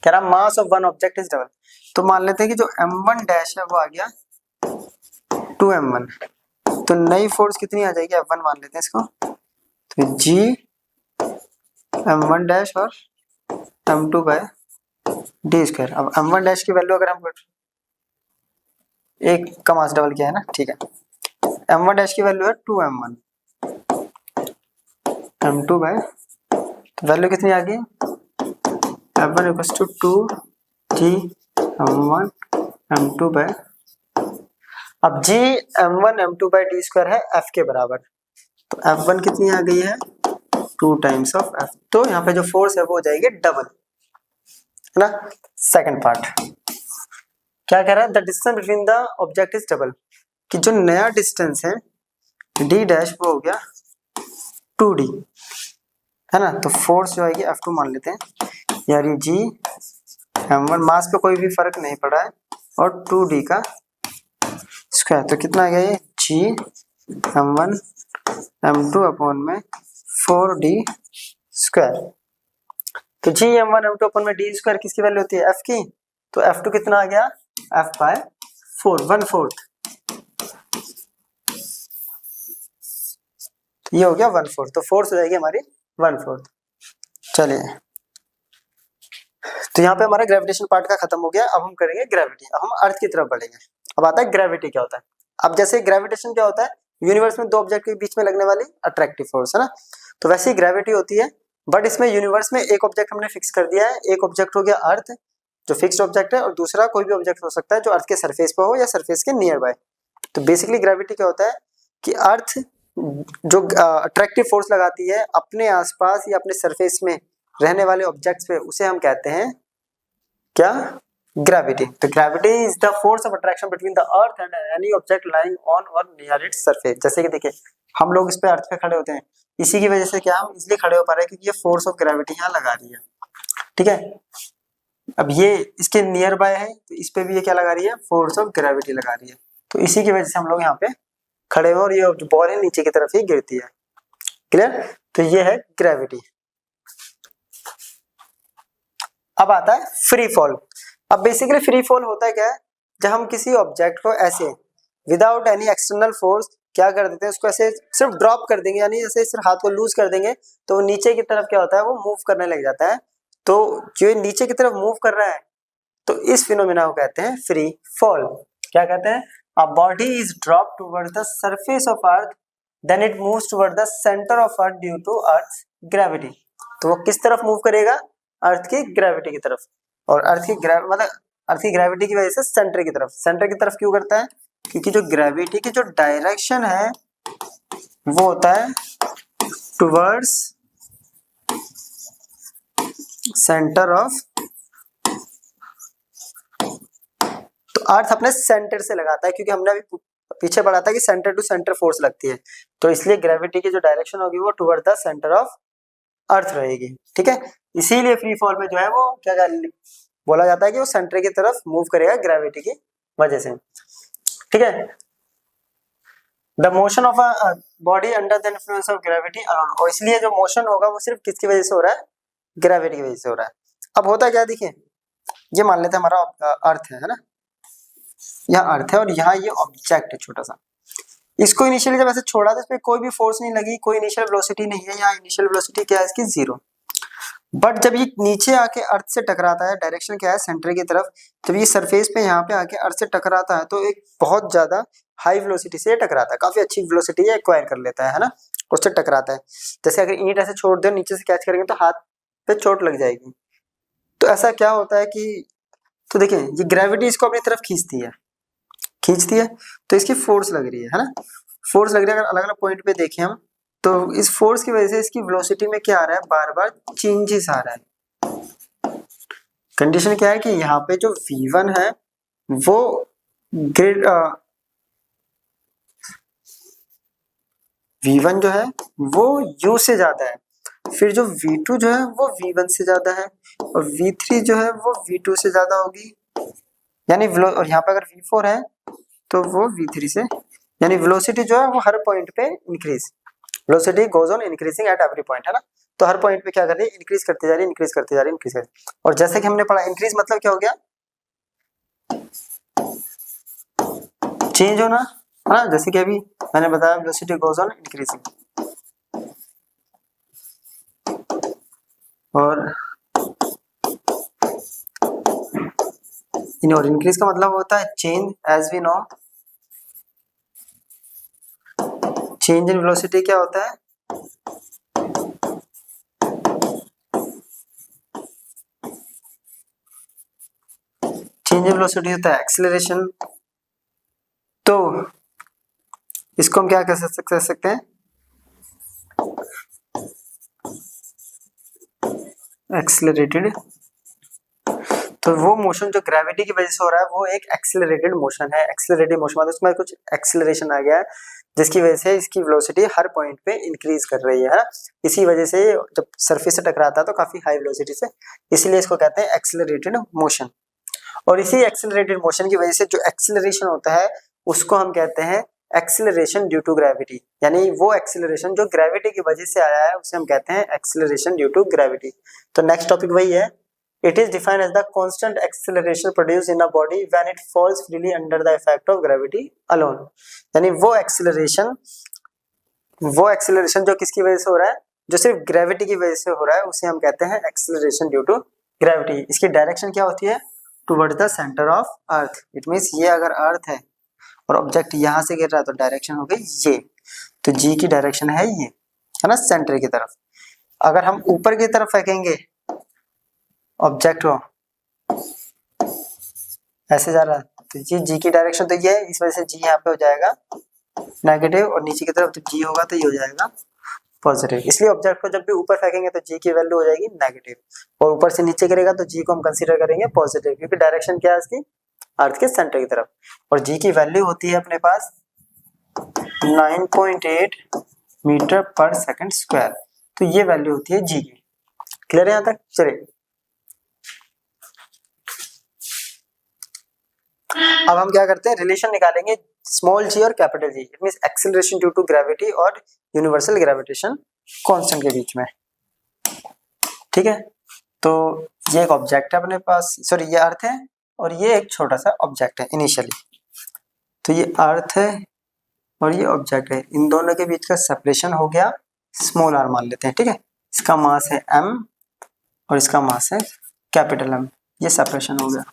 कह रहा mass of one object is double, तो मान लेते हैं कि जो m1 डैश है वो आ गया 2m1, तो नई फोर्स कितनी आ जाएगी f1 मान लेते हैं इसको, तो g m1 डैश और m2 बाय डी स्क्वायर। अब m1 डैश की वैल्यू अगर हम एक का मास डबल किया है ना, ठीक है, m1 डैश की वैल्यू है 2m1, m2 बाय, तो वैल्यू कितनी आ गई f1 equals to 2g m1 m2 by, अब g m1 m2 by D square है f के बराबर, तो f1 कितनी आ गई है 2 टाइम्स ऑफ f, तो यहाँ पे जो फोर्स है वो हो जाएगी डबल, है ना। सेकंड पार्ट क्या कह रहा है, the distance between the object is double, कि जो नया डिस्टेंस है d डैश वो हो गया 2d, है ना। तो फोर्स जो आएगी F2 मान लेते हैं, यानी g m1 मास पे कोई भी फर्क नहीं पड़ा है और 2d का स्क्वायर, तो कितना आ गया ये g m1 m2 अपॉन में 4d स्क्वायर। तो g m1 m2 अपॉन में d स्क्वायर किसकी वैल्यू होती है f की, तो f2 कितना आ गया f बाय 4 1/4, ये हो गया 1/4, तो फोर्स हो जाएगी हमारी 1/4। चलिए तो यहाँ पे हमारा ग्रेविटेशन पार्ट का खत्म हो गया, अब हम करेंगे ग्रेविटी, अब हम अर्थ की तरफ बढ़ेंगे। अब आता है ग्रेविटी क्या होता है। अब जैसे ग्रेविटेशन क्या होता है, यूनिवर्स में दो ऑब्जेक्ट के बीच में लगने वाली अट्रैक्टिव फोर्स, है ना, तो वैसे ही ग्रेविटी होती है, बट इसमें यूनिवर्स में एक ऑब्जेक्ट हमने फिक्स कर दिया है, एक ऑब्जेक्ट हो गया अर्थ जो फिक्स्ड ऑब्जेक्ट है, और दूसरा कोई भी ऑब्जेक्ट हो सकता है जो अर्थ के सरफेस पर हो या सरफेस के नियर बाय। तो बेसिकली ग्रेविटी क्या होता है कि अर्थ जो अट्रैक्टिव फोर्स लगाती है अपने आसपास या अपने सरफेस में रहने वाले ऑब्जेक्ट्स पे, उसे हम कहते हैं क्या, ग्रेविटी। तो gravity is the force of attraction between the earth and any object lying on और नियर इट्स सरफेस। जैसे कि देखिए हम लोग इस पे अर्थ पे खड़े होते हैं, इसी की वजह से क्या हम इसलिए खड़े हो पा रहे हैं क्योंकि ये फोर्स ऑफ ग्रेविटी यहाँ लगा रही है, ठीक है। अब ये इसके नियर बाय है, तो इस पे भी ये क्या लगा रही है, फोर्स ऑफ ग्रेविटी लगा रही है, तो इसी की वजह से हम लोग यहाँ पे खड़े हैं और ये जो बॉल है नीचे की तरफ ही गिरती है। क्लियर? तो ये है ग्रेविटी। अब आता है फ्री फॉल। अब बेसिकली फ्री फॉल होता है क्या है, जब हम किसी ऑब्जेक्ट को ऐसे विदाउट एनी एक्सटर्नल फोर्स क्या कर देते हैं, उसको ऐसे सिर्फ ड्रॉप कर देंगे, यानी ऐसे सिर्फ हाथ को लूज कर देंगे तो वो नीचे की तरफ क्या होता है, वो मूव करने लग जाता है। तो जो नीचे की तरफ मूव कर रहा है, तो इस फिनोमेना को कहते हैं फ्री फॉल। क्या कहते हैं, a body is drop towards the surface of earth then it moves toward the centre of earth due to earth gravity. तो वो किस तरफ मूव करेगा, अर्थ की ग्रेविटी की तरफ, और अर्थ की मतलब अर्थ की ग्रेविटी की वजह से सेंटर की तरफ। सेंटर की तरफ क्यों करता है, क्योंकि जो ग्रेविटी की जो डायरेक्शन है वो होता है टुवर्ड्स सेंटर ऑफ, तो अर्थ अपने सेंटर से लगाता है, क्योंकि हमने अभी पीछे पढ़ा था कि सेंटर टू सेंटर फोर्स लगती है, तो इसलिए ग्रेविटी की जो डायरेक्शन होगी वो टुवर्ड द सेंटर ऑफ अर्थ रहेगी, ठीक है। इसीलिए फ्री फॉल में जो है वो क्या बोला जाता है कि वो सेंटर की तरफ मूव करेगा ग्रेविटी की वजह से, ठीक है। The motion of a body under the influence of gravity, और इसलिए जो मोशन होगा वो सिर्फ किसकी वजह से हो रहा है, ग्रेविटी की वजह से हो रहा है। अब होता है क्या, देखिए ये मान लेते हैं हमारा अर्थ है ना, यहाँ अर्थ है और यहाँ ये ऑब्जेक्ट है छोटा सा, इसको इनिशियली जब ऐसे छोड़ा तो इस पे कोई भी फोर्स नहीं लगी, कोई इनिशियल वेलोसिटी नहीं है, यहाँ इनिशियल वेलोसिटी क्या है इसकी 0। बट जब ये नीचे आके अर्थ से टकराता है, डायरेक्शन क्या है सेंटर की तरफ, जब ये सरफेस पे यहाँ पे आके अर्थ से टकराता है तो एक बहुत ज्यादा हाई वेलोसिटी से टकराता है, काफी अच्छी वेलोसिटी है एक्वायर कर लेता है ना, उससे टकराता है। जैसे अगर ईंट ऐसे छोड़ दे नीचे से कैच करेंगे तो हाथ पे चोट लग जाएगी। तो ऐसा क्या होता है कि तो देखिए ये ग्रेविटी इसको अपनी तरफ खींचती है तो इसकी फोर्स लग रही है ना, फोर्स लग रही है। अगर अलग अलग पॉइंट पे देखें हम तो इस फोर्स की वजह से इसकी वेलोसिटी में क्या आ रहा है, बार बार चेंजेस आ रहा है। कंडीशन क्या है कि यहाँ पे जो v1 है वो ग्रेड v1 जो है वो u से ज्यादा है, फिर जो v2 जो है वो v1 से ज्यादा है, और v3 जो है वो v2 से ज्यादा होगी, यानी और यहाँ पे अगर v4 है तो वो v3 से, यानी वेलोसिटी जो है वो हर पॉइंट पे increase, velocity goes on increasing at every point, है ना। तो हर पॉइंट पे क्या कर रही है, इंक्रीज करती जा रही है, इंक्रीज करती जा रही है, इंक्रीज कर रही है। और जैसे कि हमने पढ़ा इंक्रीज मतलब क्या हो गया, चेंज होना, है ना। जैसे कि अभी मैंने बताया वेलोसिटी गोज ऑन इंक्रीजिंग, और इन और इंक्रीज का मतलब होता है change, as we know change in velocity क्या होता है, चेंज इन वेलोसिटी होता है एक्सीलरेशन। तो इसको हम क्या कह सकते हैं, एक्सीलरेटेड। तो वो मोशन जो ग्रेविटी की वजह से हो रहा है वो एक एक्सीलरेटेड मोशन है। एक्सीलरेटेड मोशन मतलब उसमें कुछ एक्सीलरेशन आ गया है जिसकी वजह से इसकी वेलोसिटी हर पॉइंट पे इंक्रीज कर रही है। इसी वजह से जब सरफेस से टकराता है तो काफी हाई वेलोसिटी से, इसीलिए इसको कहते हैं एक्सीलरेटेड मोशन। और इसी एक्सीलरेटेड मोशन की वजह से जो एक्सीलरेशन होता है उसको हम कहते हैं एक्सीलरेशन ड्यू टू ग्रेविटी, यानी वो एक्सीलरेशन जो ग्रेविटी की वजह से आया है उसे हम कहते हैं एक्सीलरेशन ड्यू टू ग्रेविटी। तो नेक्स्ट टॉपिक वही है, it is defined as the constant acceleration produced in a body when it falls freely under the effect of gravity alone। यानी वो एक्सीलरेशन जो किसकी वजह से हो रहा है, जो सिर्फ ग्रेविटी की वजह से हो रहा है उसे हम कहते हैं एक्सीलरेशन ड्यू टू ग्रेविटी। इसकी डायरेक्शन क्या होती है, toward the centre of earth. It means ये अगर अर्थ है और ऑब्जेक्ट यहाँ से गिर रहा है तो डायरेक्शन हो गई ये, तो जी की डायरेक्शन है ये, है ना, सेंटर की तरफ। अगर हम ऊपर की तरफ फेंकेंगे ऑब्जेक्ट को, ऐसे जा रहा है तो ये जी की डायरेक्शन तो ये है, इस वजह से जी यहाँ पे हो जाएगा नेगेटिव, और नीचे की तरफ तो जी होगा तो ये हो जाएगा पॉजिटिव। इसलिए ऑब्जेक्ट को जब भी ऊपर फेंकेंगे तो जी की वैल्यू हो जाएगी नेगेटिव, और ऊपर से नीचे गिरेगा तो जी को हम कंसीडर करेंगे पॉजिटिव, क्योंकि डायरेक्शन क्या है इसकी, अर्थ के सेंटर की तरफ। और जी की वैल्यू होती है अपने पास 9.8 मीटर पर सेकंड स्क्वायर, तो ये वैल्यू होती है जी की। क्लियर है यहाँ तक? चलिए अब हम क्या करते हैं, रिलेशन निकालेंगे स्मॉल जी और capital G. It means acceleration due to gravity और यूनिवर्सल ग्रेविटेशन कांस्टेंट के बीच में। ठीक है, तो ये एक ऑब्जेक्ट है अपने पास, सॉरी ये अर्थ है और ये एक छोटा सा ऑब्जेक्ट है इनिशियली। तो ये अर्थ है और ये ऑब्जेक्ट है, इन दोनों के बीच का सेपरेशन हो गया स्मॉल आर मान लेते हैं। ठीक है, इसका मास है m और इसका मास है कैपिटल M, ये सेपरेशन हो गया।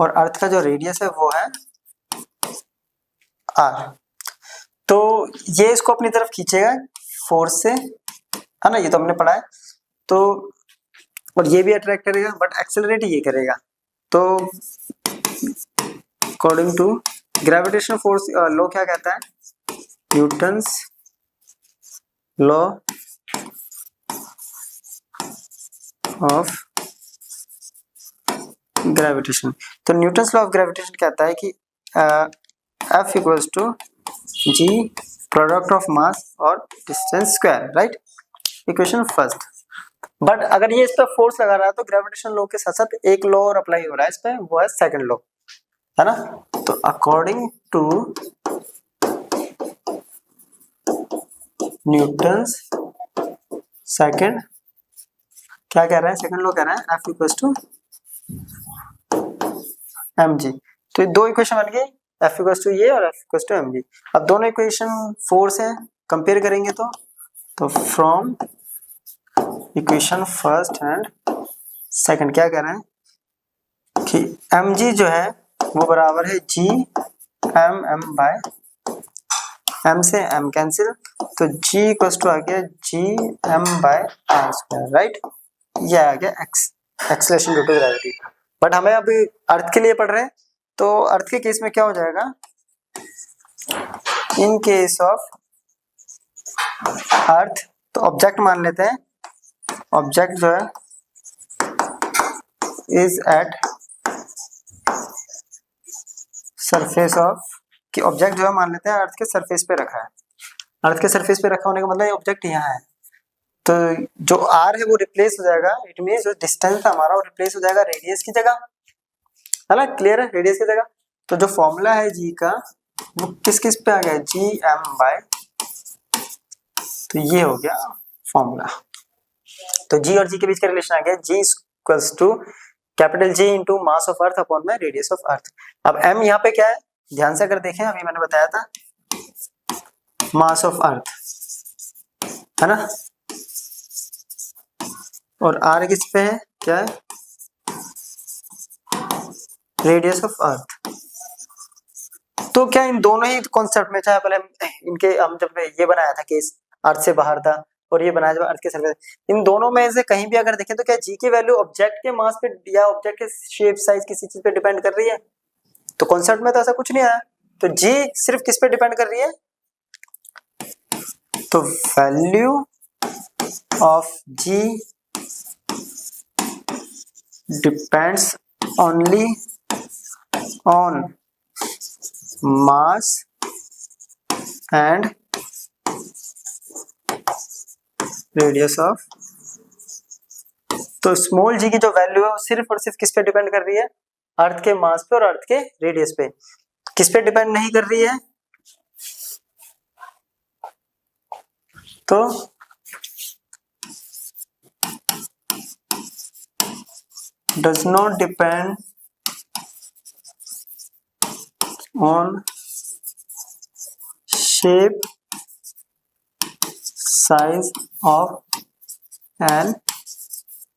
और अर्थ का जो रेडियस है वो है r। तो ये इसको अपनी तरफ खींचेगा फोर्स से, है ना, ये तो हमने पढ़ा है। तो और ये भी अट्रैक्ट करेगा बट एक्सेलरेट ये करेगा। तो according to gravitational force law क्या कहता है, न्यूटन्स लॉ ऑफ ग्रेविटेशन। तो न्यूटन्स लॉ ऑफ ग्रेविटेशन कहता है कि F equals to G product of mass और distance square, right, equation first. But अगर ये इस पर फोर्स लगा रहा है तो ग्रेविटेशन लॉ के साथ साथ एक लॉ और अप्लाई हो रहा है इस पे, वो है सेकंड लॉ, है ना। तो अकॉर्डिंग टू न्यूटन्स सेकंड, क्या कह रहा है, सेकंड लॉ कह रहा है F इक्वल्स टू mg। तो दो इक्वेशन बन गई, F इक्वल्स टू ये और F इक्वल्स टू mg। अब दोनों इक्वेशन फोर्स है, कंपेयर करेंगे तो from equation first and second क्या कह रहे हैं कि mg जो है वो बराबर है g m बाय m से m कैंसिल, तो g इक्वल्स टू आ गया g m by r square, right. ये आ गया acceleration due to gravity. But हमें अभी अर्थ के लिए पढ़ रहे हैं, तो अर्थ के केस में क्या हो जाएगा, इन केस ऑफ अर्थ, तो ऑब्जेक्ट मान लेते हैं, ऑब्जेक्ट जो है इज एट सरफेस ऑफ, कि ऑब्जेक्ट जो है मान लेते हैं अर्थ के सरफेस पे रखा है, अर्थ के सरफेस पे रखा होने का मतलब ये ऑब्जेक्ट यहाँ है, तो जो आर है वो रिप्लेस हो जाएगा, इट मीन जो डिस्टेंस था हमारा वो रिप्लेस हो जाएगा रेडियस की जगह, है ना, क्लियर है, रेडियस की जगह। तो जो फॉर्मूला है जी का वो किस किस पे आ गया, जी एम बाय, तो ये हो गया फॉर्मूला। तो जी और जी के बीच का रिलेशन आ गया, G equals to capital G into mass of earth upon में रेडियस ऑफ अर्थ। अब एम यहाँ पे क्या है, ध्यान से अगर देखें अभी मैंने बताया था मास ऑफ अर्थ, है ना, और आर किस पे है, क्या है, रेडियस ऑफ अर्थ। तो क्या इन दोनों ही कॉन्सेप्ट में, चाहे पहले इनके हम जब ये बनाया था केस अर्थ से बाहर था और ये बनाया जब अर्थ के सरफेस, इन दोनों में से कहीं भी अगर देखें तो क्या जी की वैल्यू ऑब्जेक्ट के मास पे या ऑब्जेक्ट के शेप साइज किसी चीज पे डिपेंड कर रही है, तो कॉन्सेप्ट में तो ऐसा कुछ नहीं आया। तो जी सिर्फ किस पे डिपेंड कर रही है, तो value of G depends only on mass and radius of, तो स्मॉल जी की जो वैल्यू है वो सिर्फ और सिर्फ किस पे डिपेंड कर रही है, अर्थ के मास पे और अर्थ के रेडियस पे, किस पे डिपेंड नहीं कर रही है, तो does not depend on shape size of an,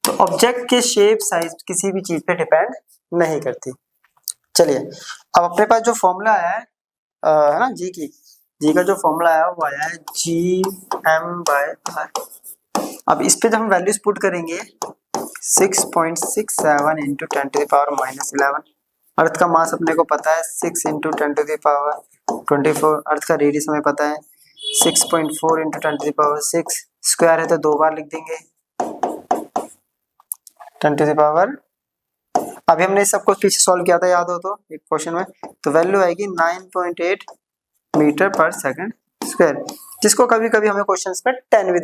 तो ऑब्जेक्ट के शेप साइज किसी भी चीज पे डिपेंड नहीं करती। चलिए अब अपने पास जो फॉर्मूला आया है ना जी का जो फॉर्मूला आया वो आया है जी एम बाय आर। अब इस पे जब हम वैल्यूज पुट करेंगे 6.67 into 10 to the power -11, earth का मास अपने को पता है 6 into 10 to the power 24, earth का रेडियस हमें पता है 6.4 into 10 to the power 6, square है तो 2 बार लिख देंगे 10 टू द पावर, अभी हमने सबको पीछे सॉल्व किया था याद हो तो एक क्वेश्चन में, तो वैल्यू आएगी 9.8 मीटर पर सेकंड स्क्वायर, जिसको कभी कभी हमें क्वेश्चंस में 10 भी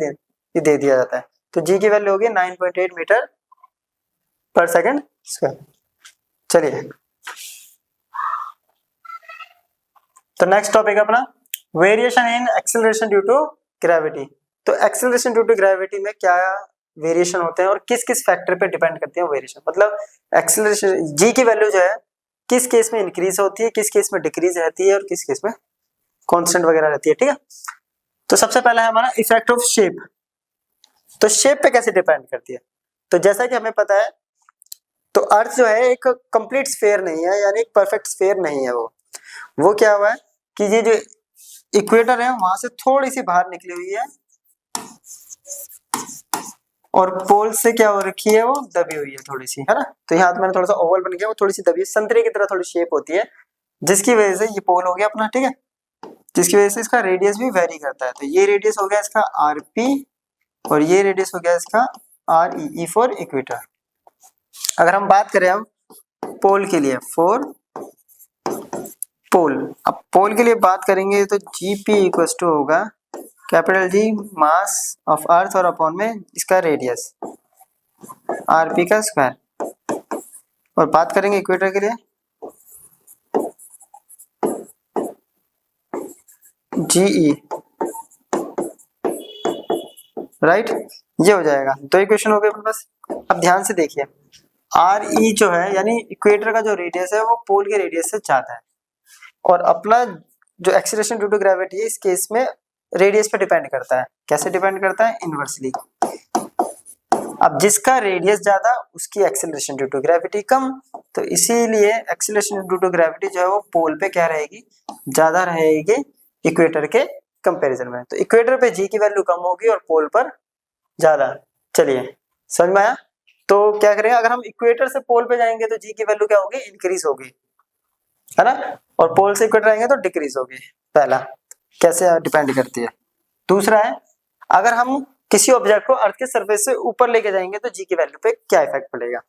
दे दिया जाता है। तो जी की वैल्यू होगी 9.8 मीटर पर सेकंड स्क्वायर। चलिए तो नेक्स्ट टॉपिक अपना variation in acceleration due to gravity. तो एक्सेलरेशन ड्यू टू ग्रेविटी में क्या वेरिएशन होते हैं और किस किस फैक्टर पे डिपेंड करते हैं वेरिएशन, मतलब एक्सेलरेशन जी की वैल्यू जो है किस केस में इंक्रीज होती है, किस केस में डिक्रीज रहती है और किस केस में कांस्टेंट वगैरह रहती है, ठीक है। तो सबसे पहला है हमारा इफेक्ट ऑफ शेप, तो शेप पे कैसे डिपेंड करती है, तो जैसा कि हमें पता है तो अर्थ जो है एक कंप्लीट स्फीयर नहीं है, यानी एक परफेक्ट स्फीयर नहीं है, वो क्या हुआ है कि ये जो इक्वेटर है वहां से थोड़ी सी बाहर निकली हुई है और पोल से क्या हो रखी है, वो दबी हुई है थोड़ी सी, है ना, तो यहाँ मैंने थोड़ा सा ओवल बन गया, वो थोड़ी सी दबी है, संतरे की तरह थोड़ी शेप होती है, जिसकी वजह से ये पोल हो गया अपना, ठीक है, जिसकी वजह से इसका रेडियस भी वेरी करता है, तो ये रेडियस हो गया इसका आरपी और ये रेडियस हो गया इसका आर ई फॉर इक्वेटर। अगर हम बात करें अब पोल के लिए, फॉर पोल, अब पोल के लिए बात करेंगे तो जीपी इक्वल टू होगा कैपिटल जी मास ऑफ अर्थ और अपॉन में इसका रेडियस आरपी का स्क्वायर, और बात करेंगे इक्वेटर के लिए जीई, राइट, ये हो जाएगा, दो इक्वेशन हो गए अपने पास। अब ध्यान से देखिए आर ई जो है यानी इक्वेटर का जो रेडियस है वो पोल के रेडियस से ज्यादा है, और अपना जो एक्सीलरेशन ड्यू टू ग्रेविटी है इस केस में रेडियस पे डिपेंड करता है, कैसे डिपेंड करता है, इनवर्सली। अब जिसका रेडियस ज्यादा उसकी एक्सीलरेशन ड्यू टू ग्रेविटी कम, तो इसीलिए एक्सीलरेशन ड्यू टू ग्रेविटी जो है वो पोल पे क्या रहेगी, ज्यादा रहेगी इक्वेटर के कंपैरिजन में, तो इक्वेटर पे जी की वैल्यू कम होगी और पोल पर ज्यादा। चलिए समझ में आया। तो क्या करेंगे, अगर हम इक्वेटर से पोल पे जाएंगे तो जी की वैल्यू क्या होगी, इंक्रीज होगी, है ना, और पोल से इक्वेटर आएंगे तो डिक्रीज होगी। पहला कैसे डिपेंड करती है। दूसरा है, अगर हम किसी ऑब्जेक्ट को अर्थ के सरफेस से ऊपर लेके जाएंगे तो जी की वैल्यू पे क्या इफेक्ट पड़ेगा।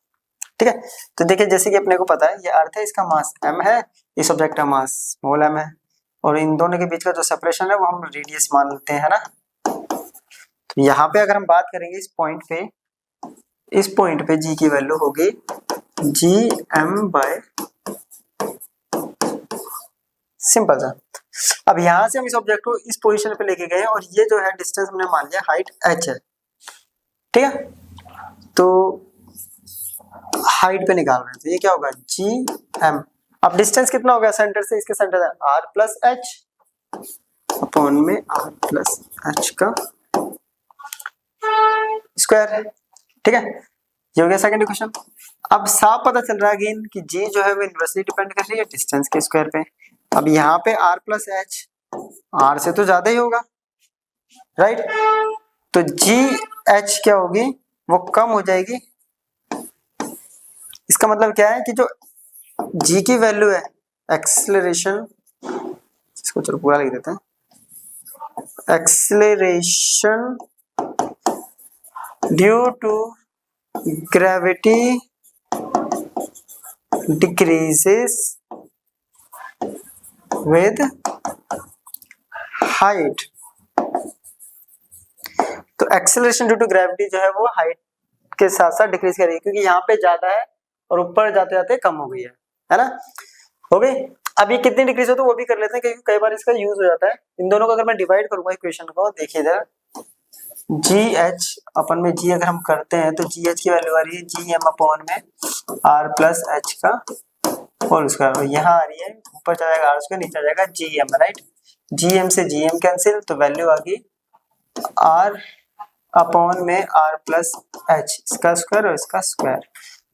ठीक है, तो देखिए जैसे कि अपने को पता है ये अर्थ है, इसका मास m है, इस ऑब्जेक्ट का मास स्मॉल m है, और इन दोनों के बीच का जो सेपरेशन है वो हम रेडियस मान लेते हैं, है ना। तो यहाँ पे अगर हम बात करेंगे इस पॉइंट पे जी की वैल्यू होगी जी एम बाय, सिंपल सा। अब यहाँ से हम इस ऑब्जेक्ट को इस पोजीशन पे लेके गए और ये जो है डिस्टेंस हमने मान लिया हाइट h है, ठीक है। तो हाइट पे निकाल रहे हैं तो ये क्या होगा जी एम। अब डिस्टेंस कितना होगा सेंटर से इसके सेंटर से, आर प्लस एच अपॉन में आर प्लस एच का स्क्वायर, ठीक है। ये हो गया सेकंड इक्वेशन। अब साफ पता चल रहा है अगेन कि जी जो है वो इनवर्सली डिपेंड कर रही है डिस्टेंस के स्क्वायर पे। अब यहाँ पे आर प्लस एच आर से तो ज्यादा ही होगा, राइट। तो जी एच क्या होगी, वो कम हो जाएगी। इसका मतलब क्या है कि जो जी की वैल्यू है एक्सेलरेशन, इसको चलो पूरा लिख देते हैं, acceleration due to gravity decreases with height. तो एक्सेलरेशन ड्यू टू ग्रेविटी जो है वो हाइट के साथ साथ डिक्रीज करेगी, क्योंकि यहाँ पे ज्यादा है और ऊपर जाते जाते कम हो गई है ना। हो गई। अब ये कितनी डिक्रीज हो तो वो भी कर लेते हैं, क्योंकि कई बार इसका यूज हो जाता है। इन दोनों को अगर मैं डिवाइड करूंगा इक्वेशन को, देखिए इधर जी एच अपन में जी अगर हम करते हैं तो जी एच की वैल्यू आ रही है जी एम अपॉन में आर प्लस एच का होल स्क्वायर, और यहाँ आ रही है ऊपर चला जाएगा आर स्क्वायर, नीचे आ जाएगा G M, right. G M से जी एम कैंसिल, तो वैल्यू आ गई आर अपॉन में आर प्लस एच, इसका स्क्वायर और इसका स्क्वायर,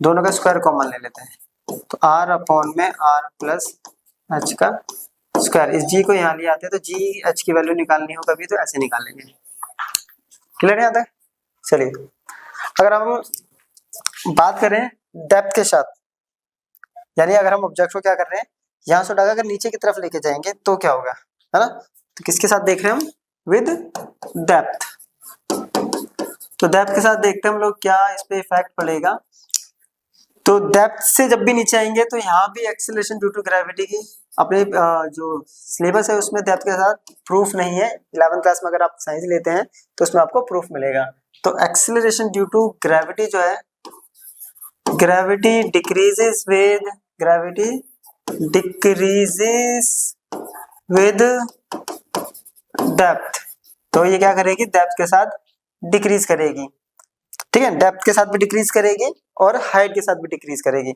दोनों का स्क्वायर कॉमन ले लेते हैं, तो आर अपॉन में आर प्लस एच का स्क्वायर। इस जी को यहाँ ले आते हैं तो जी एच की वैल्यू निकालनी हो कभी तो ऐसे निकाल लेंगे। क्लियर है यहाँ तक। चलिए अगर हम बात करें डेप्थ के साथ, यानी अगर हम ऑब्जेक्ट को क्या कर रहे हैं यहाँ से उठाकर अगर नीचे की तरफ लेके जाएंगे तो क्या होगा, है ना। तो किसके साथ देख रहे हैं हम, विद डेप्थ। तो डेप्थ के साथ देखते हैं हम लोग क्या इस पे इफेक्ट पड़ेगा। तो डेप्थ से जब भी नीचे आएंगे तो यहाँ भी एक्सेलरेशन ड्यू टू ग्रेविटी की अपने जो सिलेबस है उसमें डेप्थ के साथ प्रूफ नहीं है। 11th क्लास में अगर आप साइंस लेते हैं तो उसमें आपको प्रूफ मिलेगा। तो एक्सेलरेशन ड्यू टू ग्रेविटी जो है, ग्रेविटी डिक्रीजेस विद डेप्थ। तो ये क्या करेगी, डेप्थ के साथ डिक्रीज करेगी, ठीक है। डेप्थ के साथ भी डिक्रीज करेगी और हाइट के साथ भी डिक्रीज करेगी।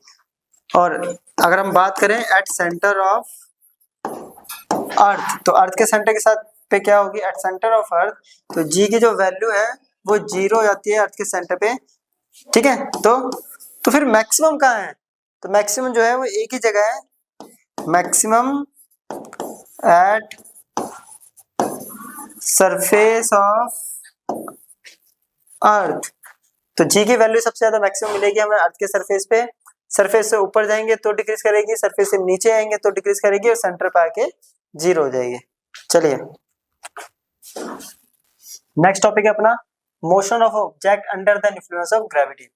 और अगर हम बात करें एट सेंटर ऑफ अर्थ, तो अर्थ के सेंटर के साथ पे क्या होगी, एट सेंटर ऑफ अर्थ, तो जी की जो वैल्यू है वो 0 हो जाती है अर्थ के सेंटर पे, ठीक है। तो फिर मैक्सिमम कहाँ है, तो मैक्सिमम जो है वो एक ही जगह है, मैक्सिमम एट सरफेस ऑफ अर्थ। तो जी की वैल्यू सबसे ज्यादा मैक्सिमम मिलेगी हमें अर्थ के सरफेस पे। सरफेस से ऊपर जाएंगे तो डिक्रीज करेगी, सरफेस से नीचे आएंगे तो डिक्रीज करेगी, और सेंटर पे आके 0 हो जाएगी। चलिए नेक्स्ट टॉपिक है अपना motion of object under the influence of gravity.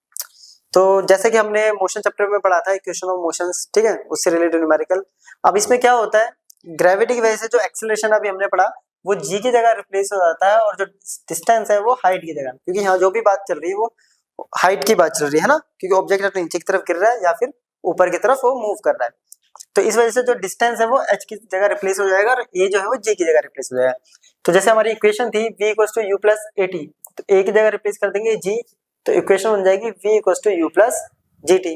तो जैसे कि हमने मोशन चैप्टर में पढ़ा था इक्वेशन ऑफ मोशंस, ठीक है, उससे रिलेटेड न्यूमेरिकल। अब इसमें क्या होता है, ग्रेविटी की वजह से जो एक्सेलरेशन अभी हमने पढ़ा वो जी की जगह रिप्लेस हो जाता है, और जो डिस्टेंस है वो हाइट की जगह, क्योंकि यहाँ जो भी बात चल रही है वो हाइट की बात चल रही है ना, क्योंकि ऑब्जेक्ट नीचे की तरफ गिर रहा है या फिर ऊपर की तरफ वो मूव कर रहा है। तो इस वजह से जो डिस्टेंस है वो h की जगह रिप्लेस हो जाएगा और a जो है वो g की जगह रिप्लेस हो जाएगा। तो जैसे हमारी इक्वेशन थी v = u + at, तो a की जगह रिप्लेस कर देंगे g, तो इक्वेशन बन जाएगी v = u + gt।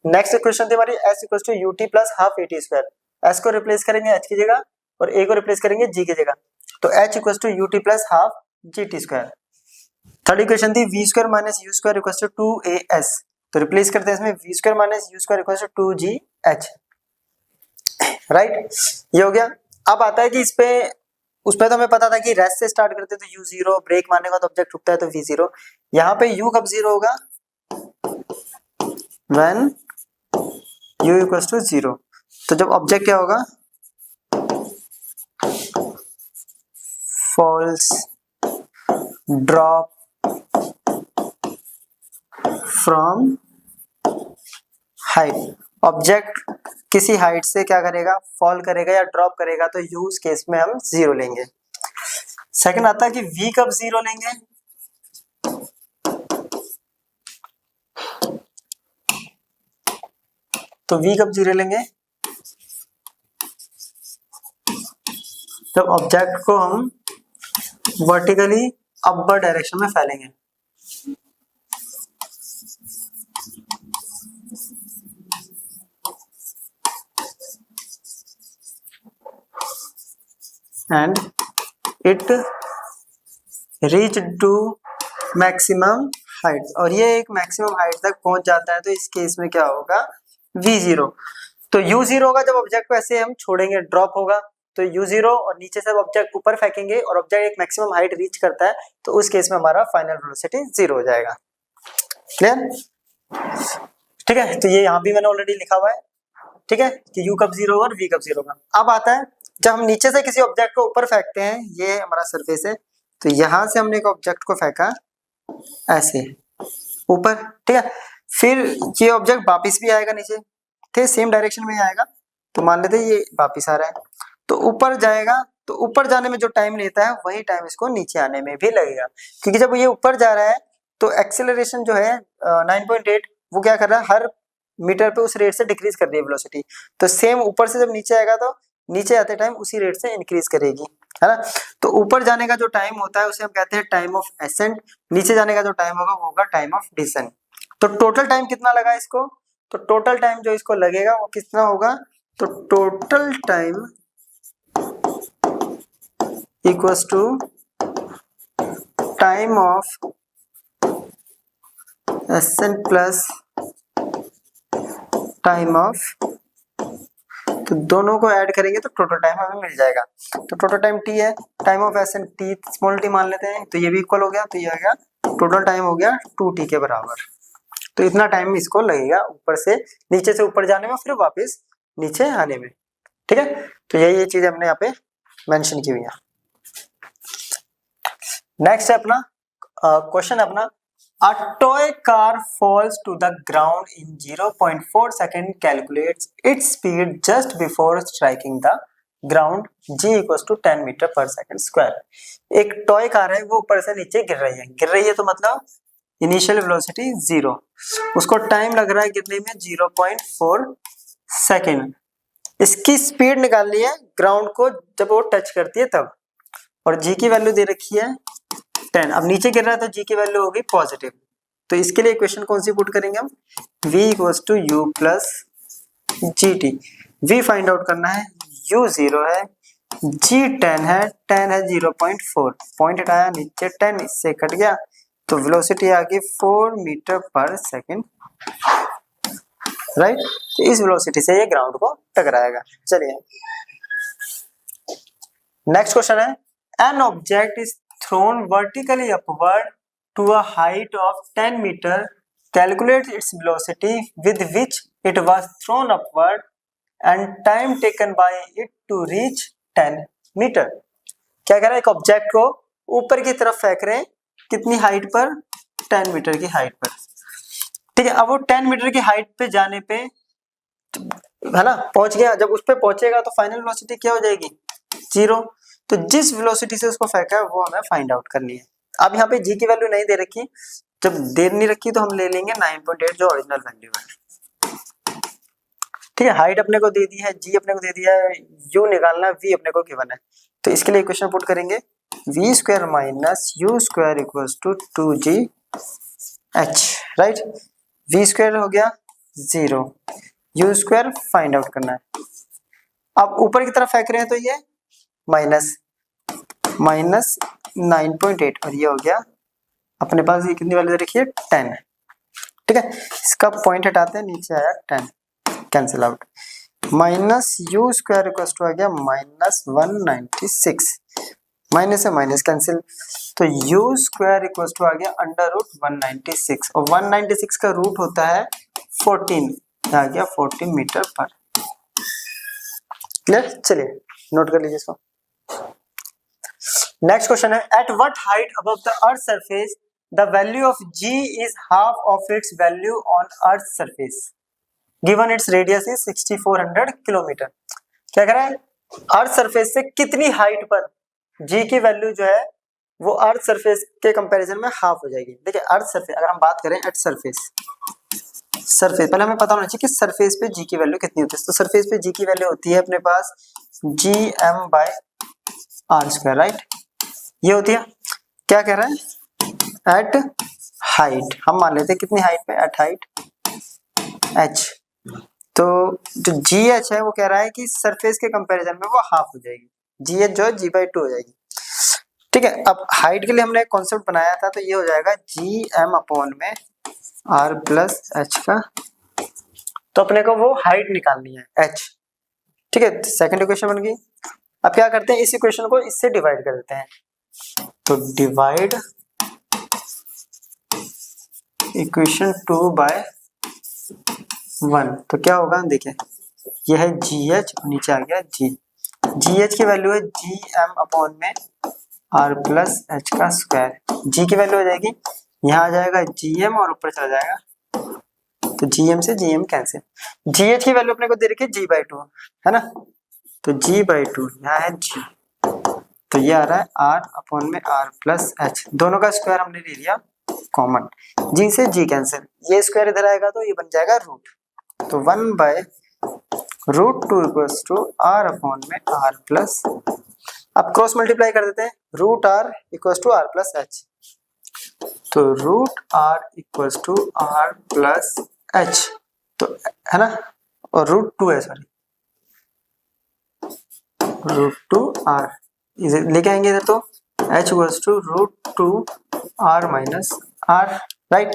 Next equation थी हमारी s = ut + ½ at², s को रिप्लेस करेंगे h की जगह और a को रिप्लेस करेंगे g की जगह, तो h = ut + ½ gt²। Third equation थी v² - u² = 2as, तो रिप्लेस करते हैं इसमें v² - u² = 2gh, राइट। ये हो गया। अब आता है कि इस पे उसमें तो हमें पता था कि रेस्ट से स्टार्ट करते तो u0, ब्रेक मारने के बाद ऑब्जेक्ट रुकता है तो v0। यहाँ पे u कब 0 होगा, व्हेन u इक्वल्स टू 0। तो जब ऑब्जेक्ट क्या होगा, falls drop from height, object किसी हाइट से क्या करेगा, फॉल करेगा या ड्रॉप करेगा, तो यूज केस में हम 0 लेंगे। सेकंड आता है कि v कब 0 लेंगे, तो v कब 0 लेंगे, जब ऑब्जेक्ट को हम वर्टिकली अपवर्ड डायरेक्शन में फैलेंगे। And it reach to maximum height, और ये एक मैक्सिमम हाइट तक पहुंच जाता है, तो इस केस में क्या होगा, v0। तो u0 होगा जब ऑब्जेक्ट को ऐसे हम छोड़ेंगे, ड्रॉप होगा, तो u0, और नीचे से ऑब्जेक्ट ऊपर फेंकेंगे और ऑब्जेक्ट एक मैक्सिमम हाइट रीच करता है, तो उस केस में हमारा फाइनल वेलोसिटी 0 हो जाएगा। क्लियर, ठीक है। तो ये यहाँ भी मैंने ऑलरेडी लिखा हुआ है, ठीक है, कि u कब 0 होगा और v कब 0 होगा। अब आता है जब हम नीचे से किसी ऑब्जेक्ट को ऊपर फेंकते हैं, ये हमारा सरफेस है, तो यहां से हमने एक ऑब्जेक्ट को फेंका ऐसे ऊपर, ठीक है, फिर ये ऑब्जेक्ट वापिस भी आएगा नीचे, ठीक है, सेम डायरेक्शन में ही आएगा, तो मान लेते हैं ये वापिस आ रहा है, तो ऊपर जाएगा, तो ऊपर जाने में जो टाइम लेता है वही टाइम इसको नीचे आने में भी लगेगा, क्योंकि जब ये ऊपर जा रहा है तो एक्सेलरेशन जो है 9.8 वो क्या कर रहा है, हर मीटर पे उस रेट से डिक्रीज कर रही है वेलोसिटी, तो सेम ऊपर से जब नीचे आएगा तो नीचे आते टाइम उसी रेट से इंक्रीज करेगी, है ना। तो ऊपर जाने का जो टाइम होता है उसे हम कहते हैं टाइम ऑफ एसेंट, नीचे जाने का जो टाइम होगा वो होगा टाइम ऑफ डिसेंट। तो टोटल टाइम कितना लगा इसको, तो टोटल टाइम जो इसको लगेगा वो कितना होगा, तो total time equals to time of ascent plus time of, तो दोनों को ऐड करेंगे तो टोटल टाइम हमें मिल जाएगा। तो टोटल टाइम t है, time of accent t small t मान लेते हैं, तो ये भी इक्वल हो गया, तो ये हो गया टोटल टाइम हो गया 2t के बराबर। तो इतना टाइम इसको लगेगा ऊपर से नीचे से ऊपर जाने में, फिर वापस नीचे आने में, ठीक है। तो ये चीजें हमने यहाँ पे मेंशन की हुई है। नेक्स्ट है अपना क्वेश्चन अपना, a toy car falls to the ground in 0.4 second, calculates its speed just before striking the ground, g equals to 10 metre per second square. एक टॉय कार है वो ऊपर से नीचे गिर रही है, तो मतलब इनिशियल वेलोसिटी 0, उसको टाइम लग रहा है गिरने में 0.4 सेकंड, इसकी स्पीड निकालनी है ग्राउंड को जब वो टच करती है तब, और g की वैल्यू दे रखी है 10। अब नीचे गिर रहा है तो g की वैल्यू होगी पॉजिटिव, तो इसके लिए इक्वेशन कौन सी पुट करेंगे हम, v equals to u plus gt। v find out करना है, u 0 है, g 10 है, 10 है 0.4, पॉइंट हटाया नीचे 10 इससे कट गया, तो वेलोसिटी आ गई 4 मीटर पर सेकंड, राइट। तो इस वेलोसिटी से ये ग्राउंड को टकराएगा। चलिए नेक्स्ट क्वेश्चन है, an object is thrown vertically upward to a height of 10 meter, calculate its velocity with which it was thrown upward and time taken by it to reach 10 meter। क्या कह रहा है, एक ऑब्जेक्ट को ऊपर की तरफ फेंक रहे हैं, कितनी हाइट पर, 10 मीटर की हाइट पर, ठीक है। अब वो 10 मीटर की हाइट पे जाने पे, है ना, पहुंच गया, जब उस पे पहुंचेगा तो फाइनल वेलोसिटी क्या हो जाएगी, 0। तो जिस वेलोसिटी से उसको फेंका है वो हमें फाइंड आउट करनी है। अब यहाँ पे g की वैल्यू नहीं दे रखी, जब दे नहीं रखी तो हम ले लेंगे 9.8 जो ओरिजिनल वैल्यू है, ठीक है। हाइट अपने को दे दी है, g अपने को दे दिया है, u निकालना है, v अपने को गिवन है, तो इसके लिए इक्वेशन पुट करेंगे, v square minus u square equals to 2gh, right. v square हो गया 0, u स्क्वायर फाइंड आउट करना है। अब ऊपर की तरफ फेंक रहे हैं तो ये माइनस 9.8, और ये हो गया अपने पास, ये कितनी वैल्यू रखी है 10, ठीक है। इसका पॉइंट हटाते हैं, नीचे आया 10, cancel out, minus U square equal to आ गया माइनस 196, माइनस से माइनस कैंसिल, तो यू स्क्वायर इक्वल टू आ गया अंडर रूट 196, और 196 का रूट होता है 14 आ गया 14 मीटर पर। क्लियर? चलिए नोट कर लीजिए इसको। नेक्स्ट क्वेश्चन है, at what height above the earth surface the value of g is half of its value on earth surface given its radius is 6400 kilometre. क्या कह रहा है, अर्थ सरफेस से कितनी हाइट पर g की वैल्यू जो है वो अर्थ सरफेस के कंपैरिजन में हाफ हो जाएगी। देखिए अर्थ सरफेस अगर हम बात करें एट सरफेस, पहले हमें पता होना चाहिए कि सरफेस पे g की वैल्यू कितनी होती है। तो सरफेस पे g की वैल्यू होती है अपने पास gm by R square, right? ये होती है। क्या कह रहा है, एट हाइट, हम मान लेते हैं कितनी हाइट पे, एट हाइट h। तो जो gh है वो कह रहा है कि सरफेस के कंपैरिजन में वो हाफ हो जाएगी, gh जो है g/2 हो जाएगी। ठीक है, अब हाइट के लिए हमने एक कॉन्सेप्ट बनाया था, तो ये हो जाएगा gm अपॉन में r प्लस h का, तो अपने को वो हाइट निकालनी है h। ठीक है, सेकंड इक्वेशन बन गई। अब क्या करते हैं, इस इक्वेशन को इससे डिवाइड कर देते हैं, तो डिवाइड इक्वेशन 2 बाय 1, तो क्या होगा, देखिए यह है gh, नीचे आ गया g, gh की वैल्यू है gm अपॉन में r प्लस h का स्क्वायर, g की वैल्यू हो जाएगी, यहाँ आ जाएगा gm और ऊपर चला जाएगा, तो gm से gm कैंसिल, gh की वैल्यू अपने को दे रखी है g/2 है ना, तो g/2 यहाँ है g, तो ये आ रहा है r अपॉन में r प्लस h, दोनों का स्क्वायर हमने ले लिया कॉमन, g से g कैंसिल, ये स्क्वायर इधर आएगा तो ये बन जाएगा रूट, तो 1/√2 इक्वल्स टू r अपॉन में r प्लस, अब क्रॉस मल्टीप्लाई कर देते हैं, √r equals to r plus h, तो √r equals to r plus h, तो है ना, और √2 है, सॉरी √2r लेके आएंगे इधर, तो h equals to √2r minus r, right?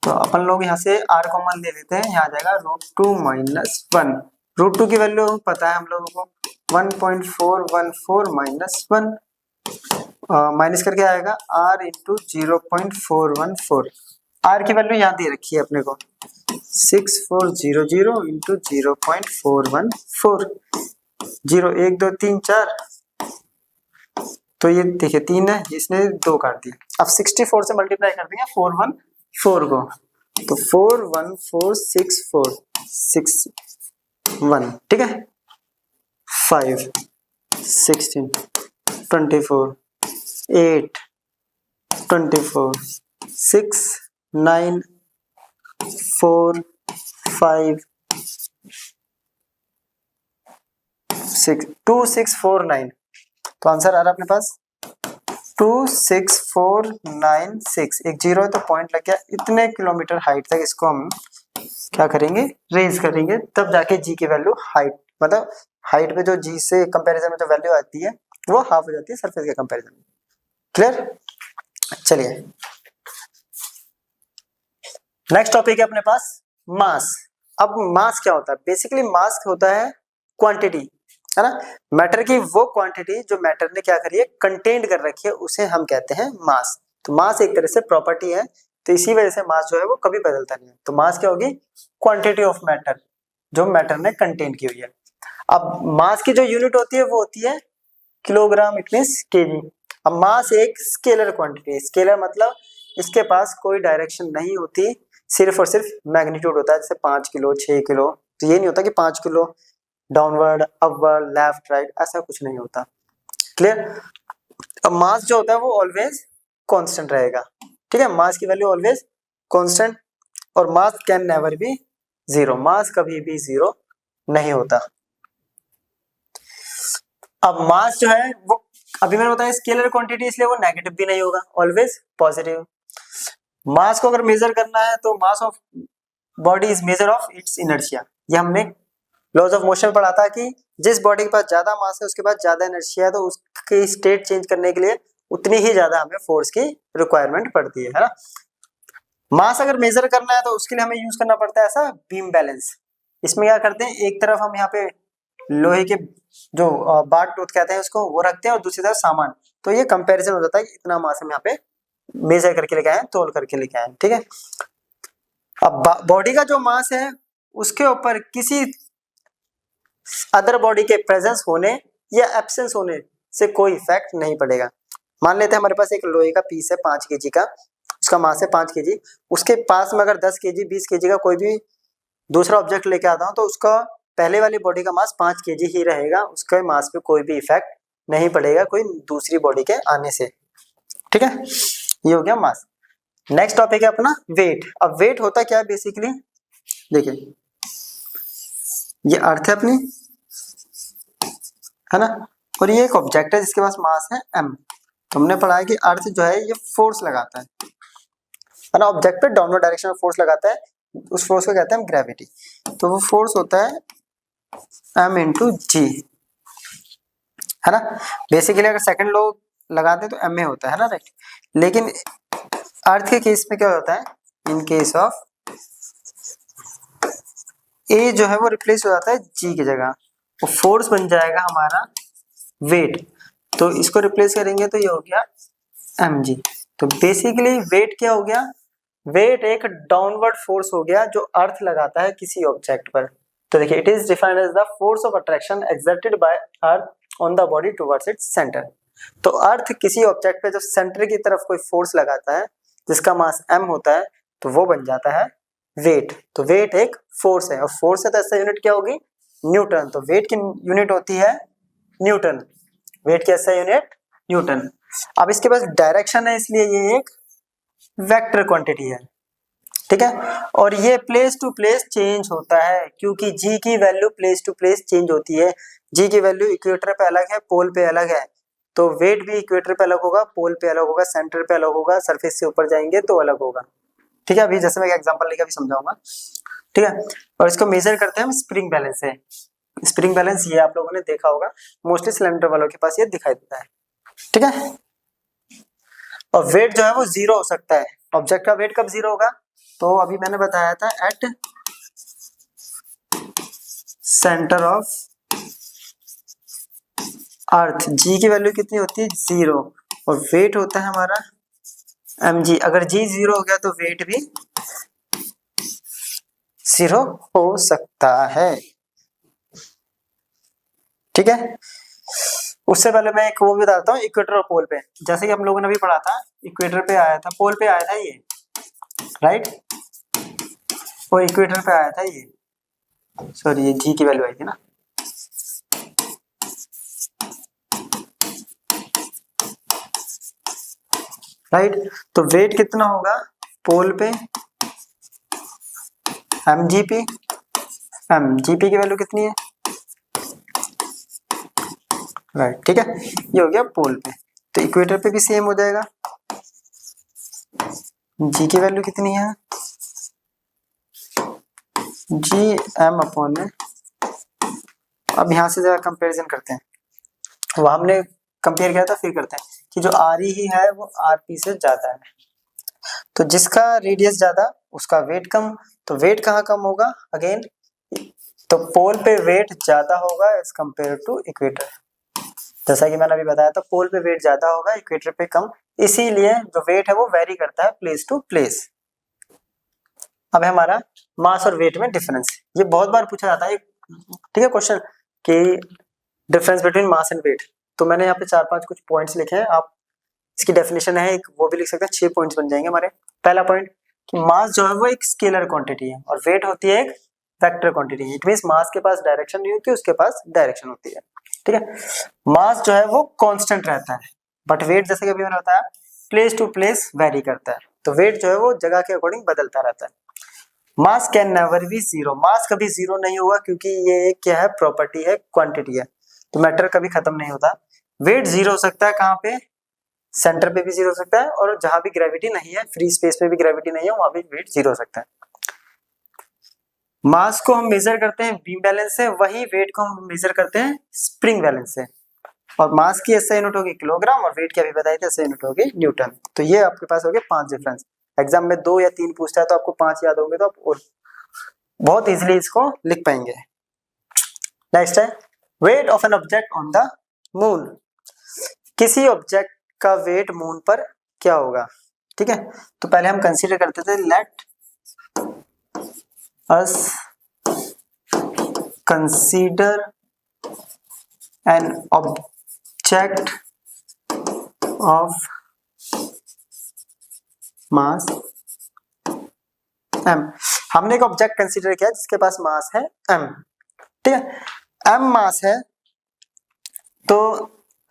तो अपन लोग यहाँ से r कॉमन ले लेते हैं, यहाँ आ जाएगा √2 माइनस 1, √2 की वैल्यू पता है हम लोगों को 1.414 माइनस 1, माइनस करके आएगा r इंटू 0.414, r की वैल्यू यहाँ दे रखी है अपने को 6400 इंटू 0.414, 0 1 2 3 4, तो ये देखिए 3 है, इसने 2 काट दिया, अब 64 से मल्टीप्लाई कर देंगे 414 को, तो 4146461, ठीक है, 5 16 24 8 24 6 9 4 5 6 2649, तो आंसर आ रहा है अपने पास 26496, एक जीरो है तो पॉइंट लग गया, इतने किलोमीटर हाइट तक इसको हम क्या करेंगे, रेज करेंगे, तब जाके जी की वैल्यू हाइट, मतलब हाइट पे जो जी से कंपैरिजन में जो वैल्यू आती है वो हाफ हो जाती है सरफेस के कंपैरिजन में। क्लियर? चलिए नेक्स्ट टॉपिक है अपने पास मास। अब मास क्या होता है, बेसिकली मास होता है क्वांटिटी, है ना, मैटर की वो क्वांटिटी जो मैटर ने क्या करी है, कंटेंट कर रखी है, उसे हम कहते हैं मास। तो मास एक तरह से प्रॉपर्टी है, तो इसी वजह से मास जो है वो कभी बदलता नहीं है। तो मास क्या होगी, क्वांटिटी ऑफ मैटर जो मैटर ने कंटेंट की हुई है। अब मास की जो यूनिट होती है वो होती है किलोग्राम, इट मींस केजी। अब मास एक स्केलर क्वांटिटी है, स्केलर मतलब इसके पास कोई डायरेक्शन नहीं होती, सिर्फ और सिर्फ मैग्नीट्यूड होता है, जैसे 5 किलो 6 किलो, तो ये नहीं होता कि 5 kilo downward upward left right, ऐसा कुछ नहीं होता। क्लियर? अब मास जो होता है वो ऑलवेज कांस्टेंट रहेगा, ठीक है, मास की वैल्यू ऑलवेज कांस्टेंट, और mass can never be zero, mass कभी भी जीरो नहीं होता। अब मास जो है वो अभी मैंने बताया स्केलर क्वांटिटी, इसलिए वो नेगेटिव भी नहीं होगा, ऑलवेज पॉजिटिव। मास को अगर मेजर करना है तो mass of body is measure of its inertia, ये हमने लॉज ऑफ मोशन पढ़ा था कि जिस बॉडी के पास ज्यादा मास है उसके पास ज्यादा इनर्शिया है, तो उसकी स्टेट चेंज करने के लिए उतनी ही ज्यादा हमें फोर्स की रिक्वायरमेंट पड़ती है ना। मास अगर मेजर करना है तो उसके लिए हमें यूज करना पड़ता है ऐसा बीम बैलेंस। इसमें क्या करते हैं, एक तरफ हम यहाँ पे लोहे के जो बार टूथ कहते हैं उसको वो रखते हैं, और दूसरी तरफ सामान, तो ये कंपैरिजन हो जाता है कि इतना मास हम यहाँ पे मेजर करके लेके आए, तोल करके लेके आए, ठीक है। अब बॉडी का जो मास है उसके ऊपर किसी अदर बॉडी के प्रेजेंस होने या एब्सेंस होने से कोई इफेक्ट नहीं पड़ेगा। मान लेते हैं हमारे पास एक लोहे का पीस है 5 केजी का, उसका मास है 5 केजी, उसके पास में अगर 10 केजी 20 केजी का कोई भी दूसरा ऑब्जेक्ट लेके आता हूँ तो उसका पहले वाली बॉडी का मास 5 केजी ही रहेगा, उसके मास पे कोई भी इफेक्ट नहीं पड़ेगा कोई दूसरी बॉडी के आने से। ठीक है, ये हो गया मास। नेक्स्ट टॉपिक है अपना वेट। अब वेट होता क्या है बेसिकली, देखिए ये अर्थ है अपनी, है ना, और ये एक ऑब्जेक्ट है जिसके पास मास है m। तुमने पढ़ा है कि अर्थ जो है ये फोर्स लगाता है ना, ऑब्जेक्ट पे डाउनवर्ड डायरेक्शन में फोर्स लगाता है, उस फोर्स को कहते हैं हम ग्रेविटी। तो वो फोर्स होता है m इंटू जी, है ना। बेसिकली अगर सेकंड लॉ लगाते हैं तो m में होता है ना, राइट। लेकिन अर्थ के केस में क्या होता है, इन केस ऑफ ए जो है वो रिप्लेस हो जाता है जी की जगह, वो फोर्स बन जाएगा हमारा वेट। तो इसको रिप्लेस करेंगे तो ये हो गया mg। तो बेसिकली वेट क्या हो गया, वेट एक डाउनवर्ड फोर्स हो गया जो अर्थ लगाता है किसी ऑब्जेक्ट पर। तो देखिए it is defined as the force of attraction exerted by earth on the body towards its centre. तो अर्थ किसी ऑब्जेक्ट पे जब सेंटर की तरफ कोई फोर्स लगाता है जिसका मास m होता है तो वो बन जाता है वेट। तो वेट एक फोर्स है, और फोर्स है तो ऐसा यूनिट क्या होगी, न्यूटन। तो वेट की यूनिट होती है न्यूटन, वेट की ऐसा यूनिट न्यूटन। अब इसके पास डायरेक्शन है इसलिए ये एक वेक्टर क्वांटिटी है, ठीक है। और ये प्लेस टू प्लेस चेंज होता है क्योंकि जी की value place to place change होती है। जी की वैल्यू इक्वेटर पे अलग है, पोल पे अलग है, तो वेट भी इक्वेटर पे अलग होगा, पोल पे अलग होगा, सेंटर पे अलग होगा, सरफेस से ऊपर जाएंगे तो अलग होगा। ठीक है, अभी जैसे मैं एग्जांपल लेकर भी समझाऊंगा, ठीक है। और इसको मेजर करते हैं हम स्प्रिंग बैलेंस से। स्प्रिंग बैलेंस ये आप लोगों ने देखा होगा, मोस्टली सिलेंडर वालों के पास ये दिखाई देता है, ठीक है। और वेट जो है वो जीरो हो सकता है। ऑब्जेक्ट का वेट कब जीरो होगा, तो अभी मैंने बताया था एट सेंटर ऑफ अर्थ जी की वैल्यू कितनी होती है, जीरो, और वेट होता है हमारा mg। अगर जी जीरो हो गया तो वेट भी जीरो हो सकता है, ठीक है। उससे पहले मैं एक वो भी बताता हूँ इक्वेटर और पोल पे। जैसे कि हम लोगों ने भी पढ़ा था, इक्वेटर पे आया था, पोल पे आया था ये, राइट, और इक्वेटर पे आया था ये, सॉरी ये जी की वैल्यू आई थी ना, राइट। तो वेट कितना होगा पोल पे, mgp, mgp की वैल्यू कितनी है, राइट, ठीक है। ये हो गया पोल पे। तो इक्वेटर पे भी सेम हो जाएगा, जी की वैल्यू कितनी है, जी एम अपॉन में। अब यहाँ से जरा कंपेरिजन करते हैं, वो हमने कंपेयर किया था, फिर करते हैं कि जो आर ही है वो आर पी से ज्यादा है। तो जिसका रेडियस ज्यादा उसका वेट कम, तो वेट कहाँ कम होगा अगेन, तो पोल पे वेट ज्यादा होगा एज कंपेयर टू इक्वेटर। जैसा कि मैंने अभी बताया था पोल पे वेट ज्यादा होगा, इक्वेटर पे कम, इसीलिए जो वेट है वो वेरी करता है प्लेस टू प्लेस। अब है हमारा मास और वेट में डिफरेंस। ये बहुत बार पूछा जाता है, ठीक है, क्वेश्चन कि difference between mass and weight. तो मैंने यहाँ पे 4-5 कुछ पॉइंट्स लिखे हैं, आप इसकी डेफिनेशन है एक वो भी लिख सकते हैं, 6 पॉइंट्स बन जाएंगे हमारे। पहला पॉइंट कि मास जो है वो एक स्केलर क्वांटिटी है और वेट होती है एक वेक्टर क्वांटिटी है। इट मींस मास के पास डायरेक्शन नहीं होती, उसके पास डायरेक्शन होती है, ठीक है। मास जो है वो कांस्टेंट रहता है, बट वेट जैसे कि अभी मैंने बताया प्लेस टू प्लेस वेरी करता है। तो वेट जो है वो जगह के अकॉर्डिंग बदलता रहता है। Mass can never be zero, mass कभी जीरो नहीं होगा क्योंकि ये क्या है, प्रॉपर्टी है, क्वांटिटी है, तो मैटर कभी खत्म नहीं होता। वेट जीरो हो सकता है कहाँ पे, सेंटर पे भी जीरो हो सकता है, और जहां भी ग्रेविटी नहीं है, फ्री स्पेस पे भी ग्रेविटी नहीं है, वहां भी वेट जीरो हो सकता है। मास को हम मेजर करते हैं बीम बैलेंस से, वही वेट को हम मेजर करते हैं स्प्रिंग बैलेंस से। और मास की ऐसा यूनिट होगी किलोग्राम, और वेट की अभी बताई थी ऐसा यूनिट होगी न्यूटन। तो ये आपके पास हो गए 5 डिफरेंस। एग्जाम में 2 या 3 पूछता है तो आपको 5 याद होंगे तो आप और बहुत इजीली इसको लिख पाएंगे। नेक्स्ट है weight of an object on the moon. किसी ऑब्जेक्ट का वेट मून पर क्या होगा, ठीक है। तो पहले हम कंसीडर करते थे late us consider an object of mass m। हमने एक ऑब्जेक्ट कंसीडर किया जिसके पास मास है m, ठीक है, m मास है। तो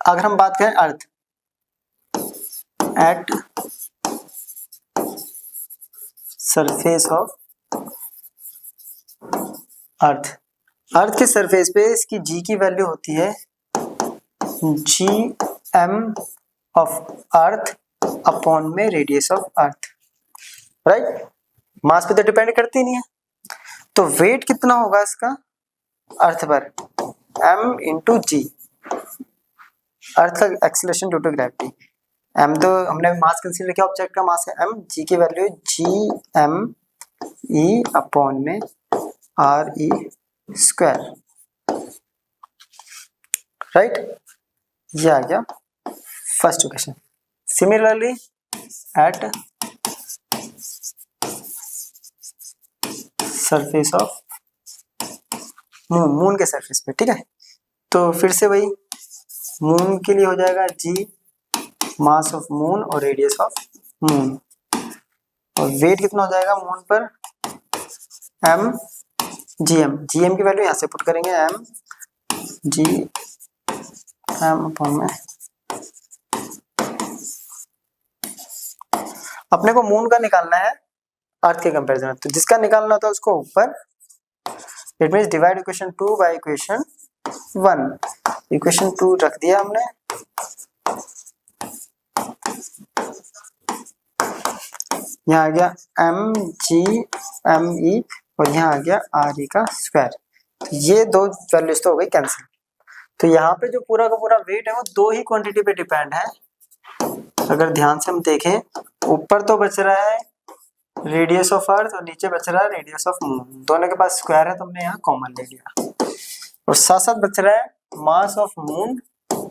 अगर हम बात करें earth, at surface of earth, earth के सरफेस पे इसकी g की वैल्यू होती है G M of earth upon में radius of earth, right. Mass पे तो डिपेंड करती नहीं है, तो वेट कितना होगा इसका अर्थ पर, m इंटू जी, अर्थ का acceleration due to gravity. m तो हमने मास कंसीडर किया, ऑब्जेक्ट का मास है m, g की वैल्यू जी एम ई अपॉन में आर ई स्क्वायर, राइट। ये आ गया first equation. Similarly at surface of moon, moon के सरफेस पे, ठीक है, तो फिर से वही मून के लिए हो जाएगा जी मास ऑफ मून और रेडियस ऑफ मून, और वेट कितना हो जाएगा मून पर M G M, G M की वैल्यू यहाँ से पुट करेंगे एम जी एम अपॉन में, अपने को मून का निकालना है अर्थ के कंपैरिजन में, तो जिसका निकालना होता है उसको ऊपर, it means divide equation 2 by equation 1। Equation 2 रख दिया हमने, यहाँ आ गया एम जी एम ई और यहाँ आ गया आर ई का स्क्वायर, तो ये दो वैल्यूज तो हो गई कैंसिल। तो यहाँ पे जो पूरा का पूरा वेट है वो दो ही क्वांटिटी पे डिपेंड है। अगर ध्यान से हम देखें, ऊपर तो बच रहा है रेडियस ऑफ अर्थ और नीचे बच रहा है रेडियस ऑफ मून, दोनों के पास स्क्वायर है तो हमने यहाँ कॉमन ले लिया, और साथ साथ बच रहा है मास ऑफ मून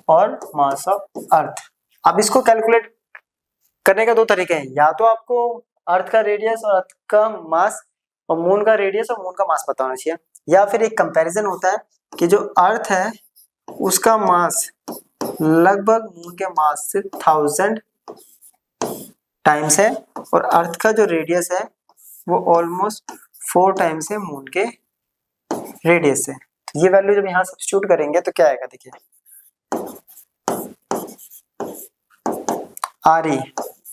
और मास ऑफ अर्थ। अब इसको कैलकुलेट करने का दो तरीके हैं, या तो आपको अर्थ का रेडियस और अर्थ का मास और मून का रेडियस और मून का मास पता होना चाहिए, या फिर एक कंपैरिजन होता है कि जो अर्थ है उसका मास लगभग मून के मास से 1000 टाइम्स है और अर्थ का जो रेडियस है वो ऑलमोस्ट 4 टाइम्स है मून के रेडियस से। तो ये वैल्यू जब यहाँ सब्स्टिट्यूट करेंगे तो क्या आएगा, देखिए आर ई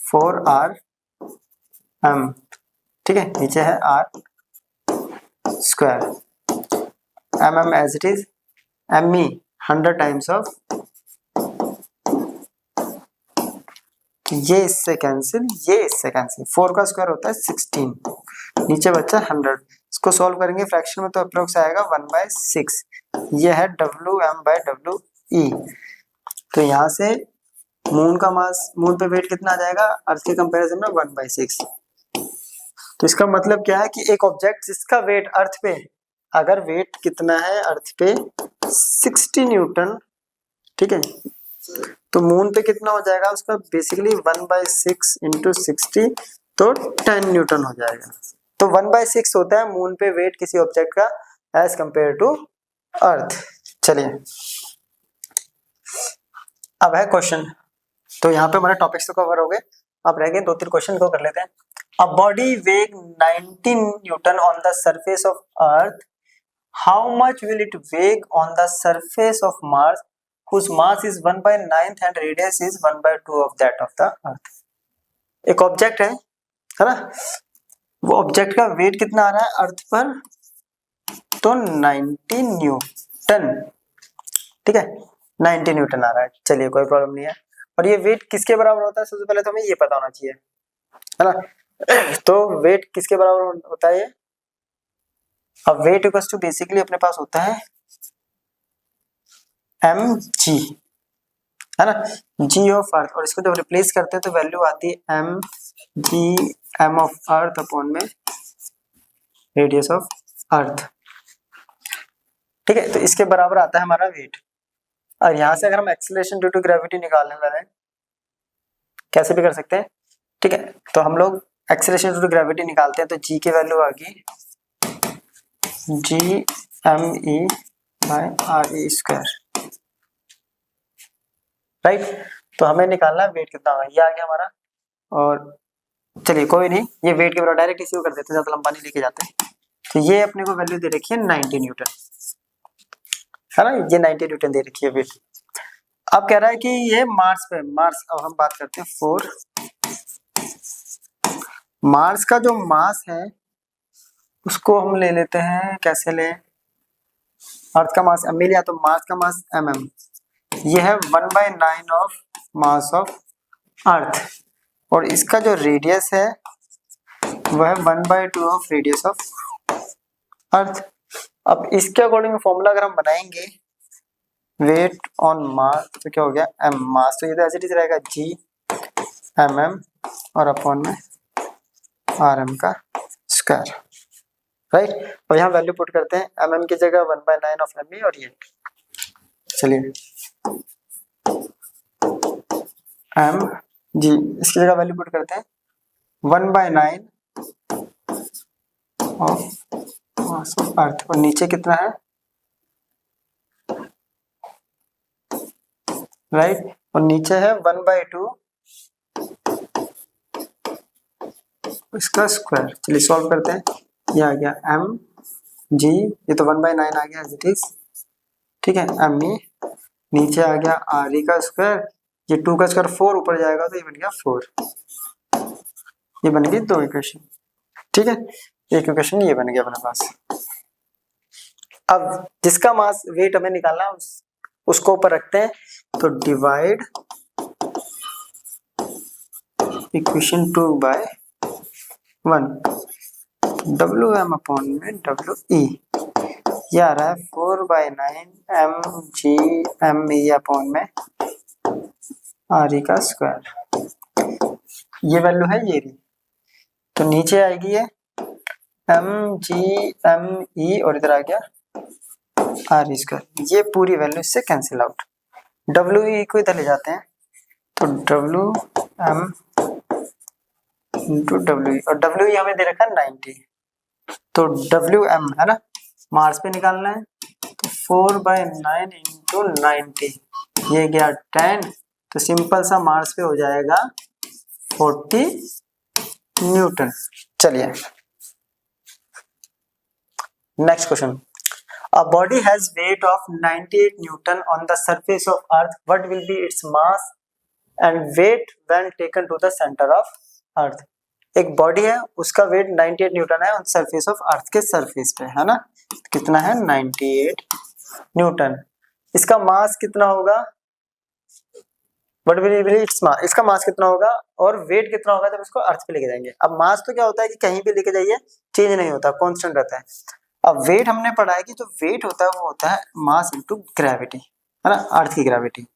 4r m, ठीक है, नीचे है r square, mm as it is, me 100 times of, ये इससे कैंसिल, ये इससे कैंसिल, 4 का स्क्वायर होता है 16, नीचे बच्चा 100, इसको सॉल्व करेंगे फ्रैक्शन में तो अप्रोक्स आएगा 1/6, ये है WM/WE। तो यहाँ से मून का मास, मून पे वेट कितना आ जाएगा अर्थ के कंपैरिजन में 1/6। तो इसका मतलब क्या है कि एक ऑब्जेक्ट जिसका वेट अर्थ पे, अगर वेट कितना है अर्थ पे 60 न्यूटन, ठीक है, तो मून पे कितना हो जाएगा उसका बेसिकली 1/6 इंटू 60, तो 10 न्यूटन हो जाएगा। तो 1/6 होता है मून पे वेट किसी ऑब्जेक्ट का एज कंपेयर टू अर्थ। चलिए अब है क्वेश्चन, तो यहाँ पे हमारे टॉपिक्स तो कवर हो गए, अब रह गए 2-3 क्वेश्चन को कर लेते हैं। A body weigh 90 newton on the surface of earth, how much will it weigh on the surface of Mars whose mass is 1/9 and radius is 1/2 of that of the earth। एक ऑब्जेक्ट है ना, वो ऑब्जेक्ट का वेट कितना आ रहा है अर्थ पर, तो 90 न्यूटन, ठीक है, 90 न्यूटन आ रहा है। चलिए कोई प्रॉब्लम नहीं है, और ये वेट किसके बराबर होता है, सबसे पहले तो हमें ये पता होना चाहिए, है ना। तो वेट किसके बराबर होता है ये, अब वेट इक्वल्स टू बेसिकली अपने पास होता है mg, है ना, g ऑफ अर्थ, और इसको जब रिप्लेस करते हैं तो वैल्यू आती है m ऑफ अर्थ अपॉन में रेडियस ऑफ अर्थ, ठीक है। तो इसके बराबर आता है हमारा वेट, और यहां से अगर हम एक्सीलरेशन ड्यू टू ग्रेविटी निकालने वाले हैं, कैसे भी कर सकते हैं, ठीक है, तो हम लोग एक्सीलरेशन ड्यू टू ग्रेविटी निकालते हैं, तो g की वैल्यू आ गई G_m_e/re², राइट। तो हमें निकालना है वेट कितना होगा, ये आ गया हमारा। और चलिए कोई नहीं, ये वेट के बराबर डायरेक्ट इसी को कर देते, ज्यादा लंबा नहीं लेके जाते। तो ये अपने को वैल्यू दे रखी है 90 न्यूटन, है ना, ये 90 न्यूटन दे रखी है वेट। अब कह रहा है कि ये मार्स पे, मार्स, अब हम बात करते हैं 4। मार्स का जो मास है उसको हम ले लेते हैं, कैसे ले, अर्थ का मास एम लिया तो मार्स का मास mm, ये है 1/9 ऑफ मास ऑफ अर्थ, और इसका जो रेडियस है वह है 1/2 ऑफ रेडियस ऑफ अर्थ। अब इसके अकॉर्डिंग फॉर्मूला अगर हम बनाएंगे वेट ऑन मास तो क्या हो गया m मास, तो ये तो एज इट इज रहेगा g mm और अपॉन में rm का स्क्वायर, राइट। और यहाँ वैल्यू पुट करते हैं, mm की जगह 1/9 ऑफ me, और ये चलिए m g, इसकी जगह वैल्यू पुट करते हैं 1/9 ऑफ मास ऑफ अर्थ, और नीचे कितना है, राइट, और नीचे है 1/2 इसका स्क्वायर। चलिए सॉल्व करते हैं, ये आ गया m g, ये तो 1/9 आ गया एज इट इज, ठीक है, m e, नीचे आ गया r e का स्क्वायर, ये 2 का स्क्वायर 4 ऊपर जाएगा तो ये बन गया 4, ये बन गई 2 इक्वेशन, ठीक है, एक इक्वेशन ये बन गया अपने पास। अब जिसका मास वेट हमें निकालना है उसको ऊपर रखते हैं, तो डिवाइड इक्वेशन 2/1 Wm अपॉन में We, ये आ रहा है 4/9 mg_me अपॉन में re का स्क्वायर, ये वैल्यू है ये रही, तो नीचे आएगी ये mg_me और इधर आ गया re स्क्वायर, ये पूरी वैल्यू इससे कैंसिल आउट। We को इधर ले जाते हैं, तो Wm इंटू We, और We हमें दे रखा है 90, तो Wm है ना, मार्स पे निकालना है, तो 4/9 इंटू 90, ये गया 10, तो सिंपल सा मार्स पे हो जाएगा 40 न्यूटन। चलिए next question, a body has weight of 98 newton on the surface of earth, what will be its mass and weight when taken to the centre of earth. एक बॉडी है, उसका वेट 98 न्यूटन है ऑन सरफेस ऑफ अर्थ के सरफेस पे, है ना, कितना है 98 न्यूटन, इसका मास कितना होगा, व्हाट विल बी इट्स मास, इसका मास कितना होगा और वेट कितना होगा जब इसको अर्थ पे लेके जाएंगे। अब मास तो क्या होता है कि कहीं भी लेके जाइए चेंज नहीं होता, कांस्टेंट रहता है। अब वेट हमने पढ़ा है कि जो वेट होता है वो होता है मास इनटू ग्रेविटी, है ना, अर्थ की ग्रेविटी,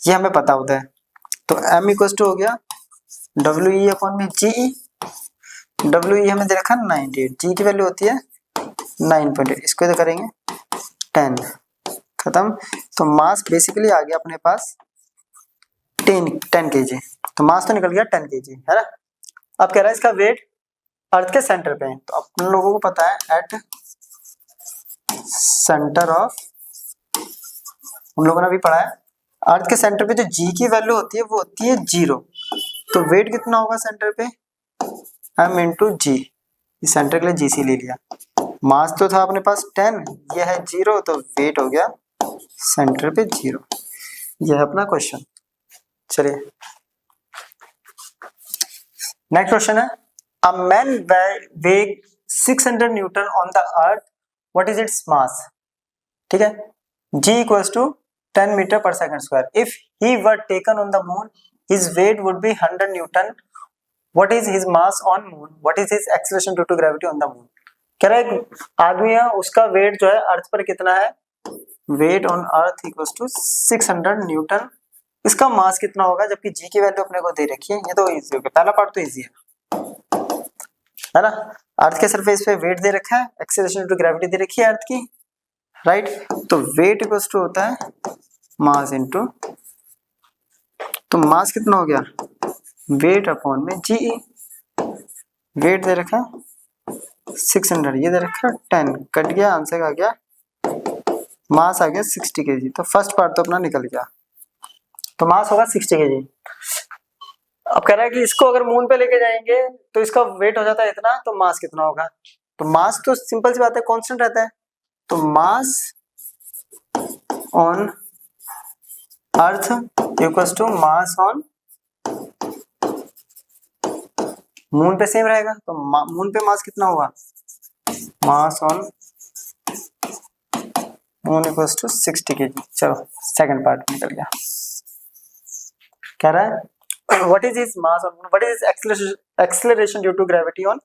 ये हमें पता होता है। तो m इक्वल टू हो गया We अपॉन में GE, We हमें दे रखा 98, G की वैल्यू होती है 9.8, इसको इधर करेंगे 10, खत्म। तो मास बेसिकली आ गया अपने पास 10 kg, तो मास तो निकल गया 10 kg, है ना। अब कह रहा है इसका वेट अर्थ के सेंटर पे है, तो अपन लोगों को पता है एट सेंटर ऑफ, हम लोगों ने अभी पढ़ा है अर्थ के सेंटर पे जो G की वैल्यू होती है वो होती है 0, तो वेट कितना होगा सेंटर पे m इंटू जी, सेंटर के लिए GC ले लिया, मास तो था अपने पास 10, ये है 0, तो वेट हो गया सेंटर पे 0, ये है अपना क्वेश्चन। चलिए नेक्स्ट क्वेश्चन है, अ man weigh 600 newton on the earth, what is its mass, ठीक है, G equals to 10 metre per second square, if he were taken on the moon his weight would be 100 newton, what is his mass on moon, what is his acceleration due to gravity on the moon. कह रहा है आदमी है, उसका वेट जो है अर्थ पर कितना है, weight on earth equals to 600 newton, इसका मास कितना होगा, जबकि G की वैल्यू अपने को दे रखी है, ये तो इजी हो गया, पहला पार्ट तो इजी है ना, अर्थ के सरफेस पे वेट दे रखा है, एक्सेलरेशन ड्यू टू ग्रेविटी दे रखी है अर्थ की, राइट, तो वेट इक्वल्स टू होता है मास इनटू, तो मास कितना हो गया वेट अपॉन में GE, वेट दे रखा 600, ये दे रखा 10, कट गया, आंसर आ गया, मास आ गया 60 kg। तो फर्स्ट पार्ट तो अपना निकल गया, तो मास होगा 60 kg। अब कह रहा है कि इसको अगर मून पे लेके जाएंगे तो इसका वेट हो जाता है इतना, तो मास कितना होगा? तो मास तो सिंपल सी बात है, कांस्टेंट रहता है। तो mass on earth equals to mass on moon पे सेम रहेगा। तो मून पे मास कितना होगा? Mass on moon equals to 60 kg। चलो सेकंड पार्ट निकल गया। कह रहा है what is his mass on moon, what is acceleration due to gravity on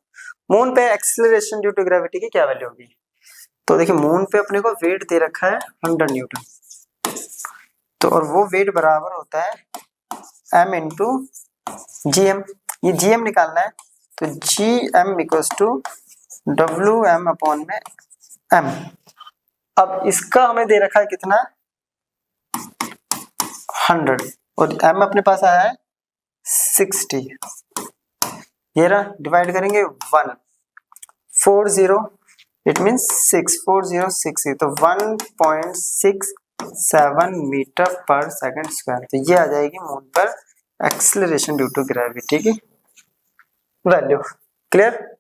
moon पे। एक्सेलरेशन ड्यू टू ग्रेविटी की क्या वैल्यू होगी? तो देखिए मून पे अपने को वेट दे रखा है 100 न्यूटन, तो और वो वेट बराबर होता है m इंटू जी एम। ये जी एम निकालना है, तो G M equals to W M upon में एम। अब इसका हमें दे रखा है कितना? 100, और m अपने पास आया है 60। ये रहा, डिवाइड करेंगे 1 40, इट मीन्स 64060, तो 1.67 मीटर पर सेकंड स्क्वायर। तो ये आ जाएगी मून पर एक्सेलरेशन ड्यू टू ग्रेविटी की वैल्यू। क्लियर?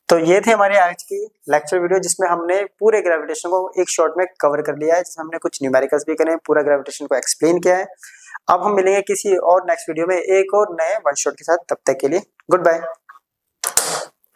तो ये थे हमारे आज की लेक्चर वीडियो, जिसमें हमने पूरे ग्रेविटेशन को एक शॉट में कवर कर लिया है, जिसमें हमने कुछ न्यूमेरिकल्स भी करे, पूरा ग्रेविटेशन को एक्सप्लेन किया है। अब हम मिलेंगे किसी और नेक्स्ट वीडियो में एक और नए वन शॉट के साथ, तब तक के लिए गुड बाय।